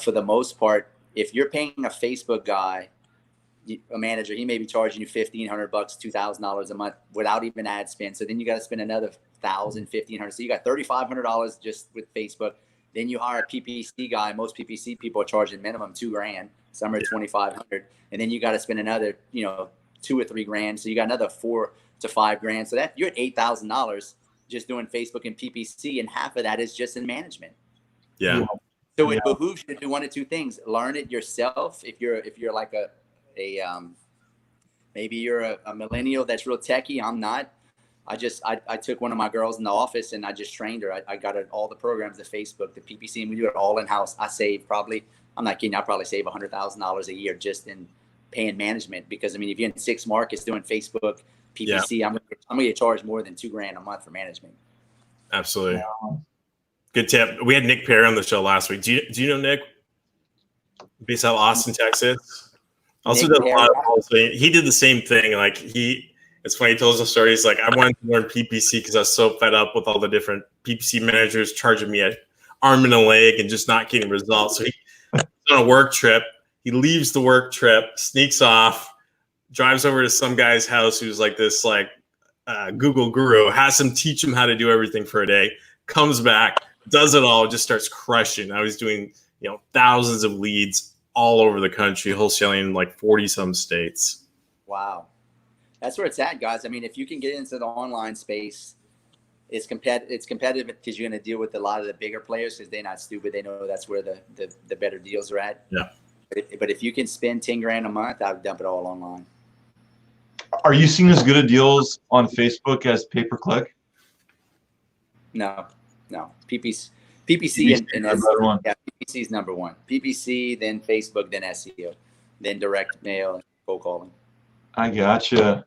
for the most part, if you're paying a Facebook guy a manager, he may be charging you $1,500, $2,000 a month without even ad spend. So then you got to spend another $1,000, $1,500. So you got $3,500 just with Facebook. Then you hire a PPC guy. Most PPC people are charging minimum $2,000. Some are $2,500, and then you got to spend another, $2 or $3,000. So you got another $4,000 to $5,000. So that you're at $8,000 just doing Facebook and PPC, and half of that is just in management. Yeah. So it behooves you to do one of two things: learn it yourself. If you're like maybe you're a millennial that's real techie. I'm not. I took one of my girls in the office and I just trained her. I got all the programs, the Facebook, the PPC, and we do it all in house. I save probably, I'm not kidding, I probably save $100,000 a year just in paying management, because I mean, if you're in 6 markets doing Facebook, PPC, I'm gonna get charged more than $2,000 a month for management. Absolutely. Good tip. We had Nick Perry on the show last week. Do you know Nick? Based out of Austin, Texas. Also did a lot of wholesaling. He did the same thing. Like it's funny, he tells a story. He's like, I wanted to learn PPC because I was so fed up with all the different PPC managers charging me an arm and a leg and just not getting results. So he's on a work trip. He leaves the work trip, sneaks off, drives over to some guy's house who's like this Google guru, has him teach him how to do everything for a day, comes back, does it all, just starts crushing. I was doing thousands of leads all over the country, wholesaling in like 40-some states. Wow. That's where it's at, guys. I mean, if you can get into the online space, it's competitive because you're going to deal with a lot of the bigger players because they're not stupid. They know that's where the better deals are at. Yeah. But if you can spend $10,000 a month, I would dump it all online. Are you seeing as good of deals on Facebook as pay-per-click? No. PPC and SEO. Yeah, PPC is number one. PPC, then Facebook, then SEO, then direct mail, and cold calling. I gotcha.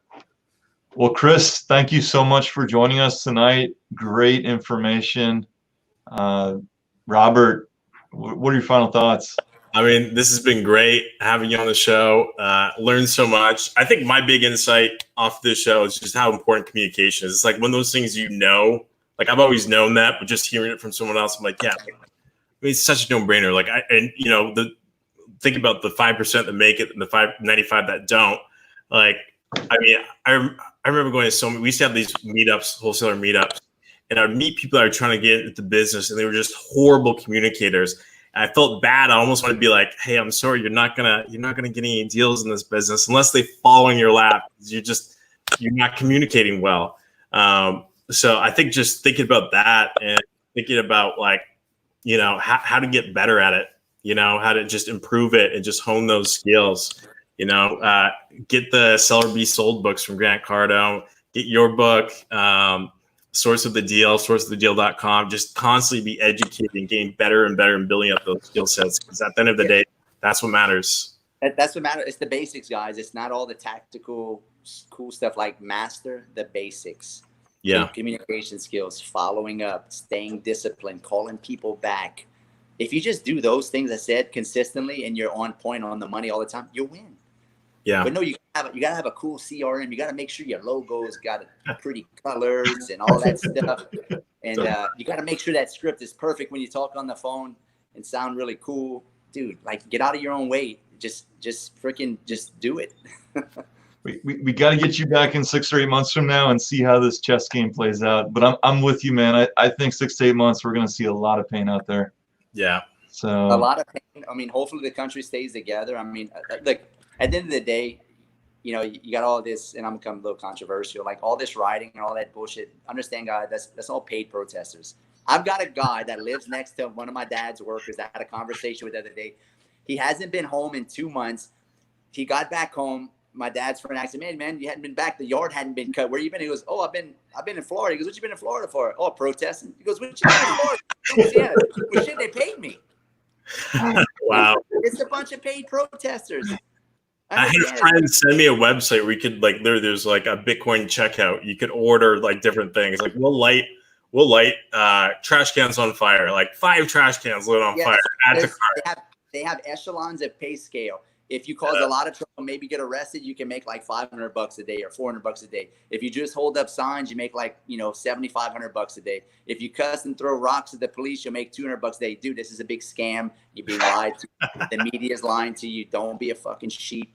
Well, Chris, thank you so much for joining us tonight. Great information. Robert, what are your final thoughts? I mean, this has been great having you on the show. Learned so much. I think my big insight off this show is just how important communication is. It's like one of those things like I've always known that, but just hearing it from someone else, I'm like, yeah, I mean, it's such a no-brainer. Like, think about the 5% that make it and the 95 that don't. Like, I mean, I remember going to we used to have these meetups, wholesaler meetups, and I would meet people that are trying to get into business, and they were just horrible communicators. And I felt bad. I almost wanted to be like, hey, I'm sorry, you're not gonna get any deals in this business unless they fall in your lap. You're not communicating well. So I think just thinking about that and thinking about how to get better at it, how to just improve it and just hone those skills, get the Seller Be Sold books from Grant Cardone, get your book, Source of the Deal, sourceofthedeal.com, just constantly be educating, getting better and better and building up those skill sets. Because at the end of the day, that's what matters. That's what matters. It's the basics, guys. It's not all the tactical cool stuff. Like master the basics. Yeah. Communication skills, following up, staying disciplined, calling people back. If you just do those things I said consistently and you're on point on the money all the time, you'll win. Yeah. But no, you gotta have a cool CRM. You gotta make sure your logo's got pretty colors and all that stuff. And you gotta make sure that script is perfect when you talk on the phone and sound really cool. Dude, like, get out of your own way. Just do it. We got to get you back in 6 or 8 months from now and see how this chess game plays out. But I'm with you, man. I think 6 to 8 months, we're going to see a lot of pain out there. Yeah. So a lot of pain. I mean, hopefully the country stays together. I mean, like at the end of the day, you got all this, and I'm going to become a little controversial, like all this rioting and all that bullshit. Understand, guys, that's all paid protesters. I've got a guy that lives next to one of my dad's workers that I had a conversation with the other day. He hasn't been home in 2 months. He got back home. My dad's friend asked him, "Hey, man, you hadn't been back. The yard hadn't been cut. Where you been?" He goes, "Oh, I've been in Florida." He goes, "What you been in Florida for?" "Oh, protesting." He goes, "What you been in Florida?" "Louisiana." "Well, shit, they paid me." Wow. It's a bunch of paid protesters. I had a friend send me a website where you could there's like a Bitcoin checkout. You could order like different things. Like we'll light trash cans on fire. Like 5 trash cans lit on fire. Add to cart. They have echelons of pay scale. If you cause a lot of trouble, maybe get arrested, you can make like $500 a day or $400 a day. If you just hold up signs, you make like $7,500 a day. If you cuss and throw rocks at the police, you'll make $200 a day. Dude, this is a big scam. You're being lied to. The media's lying to you. Don't be a fucking sheep.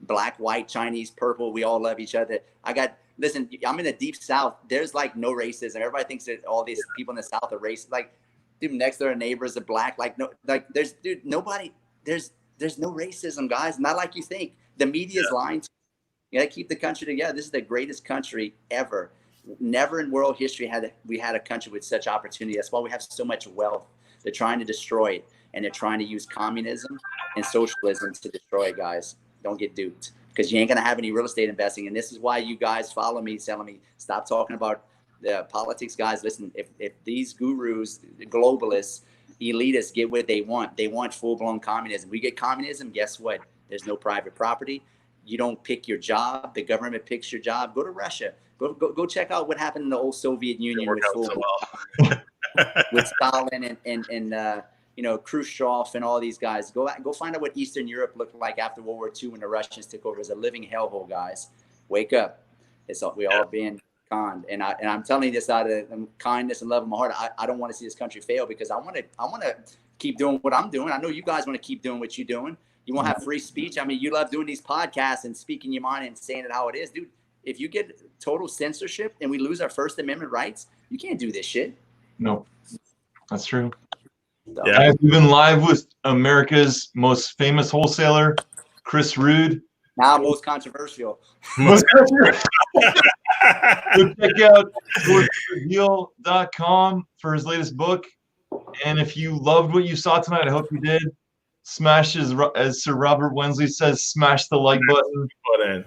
black, white, Chinese, purple. We all love each other. Listen, I'm in the deep South. There's like no racism. Everybody thinks that all these people in the South are racist. Like, dude, next door neighbors are black. Like, no, like there's no racism, guys. Not like you think. The media is lying. You gotta keep the country together. This is the greatest country ever. Never in world history we had a country with such opportunity. That's why we have so much wealth. They're trying to destroy it, and they're trying to use communism and socialism to destroy it, guys. Don't get duped, because you ain't gonna have any real estate investing. And this is why you guys follow me, telling me stop talking about the politics, guys. Listen, if these gurus, globalists, elitists get what they want full-blown communism. We get communism, guess what? There's no private property. You don't pick your job. The government picks your job. Go to Russia. Go check out what happened in the old Soviet Union with Stalin and Khrushchev and all these guys. Go find out what Eastern Europe looked like after World War II when the Russians took over. It was a living hellhole, guys. Wake up. We all being conned. And I'm telling you this out of kindness and love of my heart. I don't want to see this country fail, because I want to keep doing what I'm doing. I know you guys want to keep doing what you're doing. You won't have free speech. I mean, you love doing these podcasts and speaking your mind and saying it how it is, dude. If you get total censorship and we lose our First Amendment rights, you can't do this shit. No, that's true. So, yeah. I've been live with America's most famous wholesaler, Chris Rood. Now most controversial. Go check out deal.com for his latest book. And if you loved what you saw tonight, I hope you did. Smash, as Sir Robert Wensley says, smash the like button.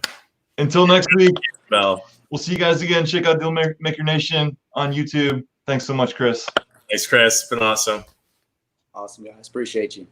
Until next week, we'll see you guys again. Check out Deal Maker Nation on YouTube. Thanks so much, Chris. Thanks, Chris. It's been awesome. Awesome, guys. Appreciate you.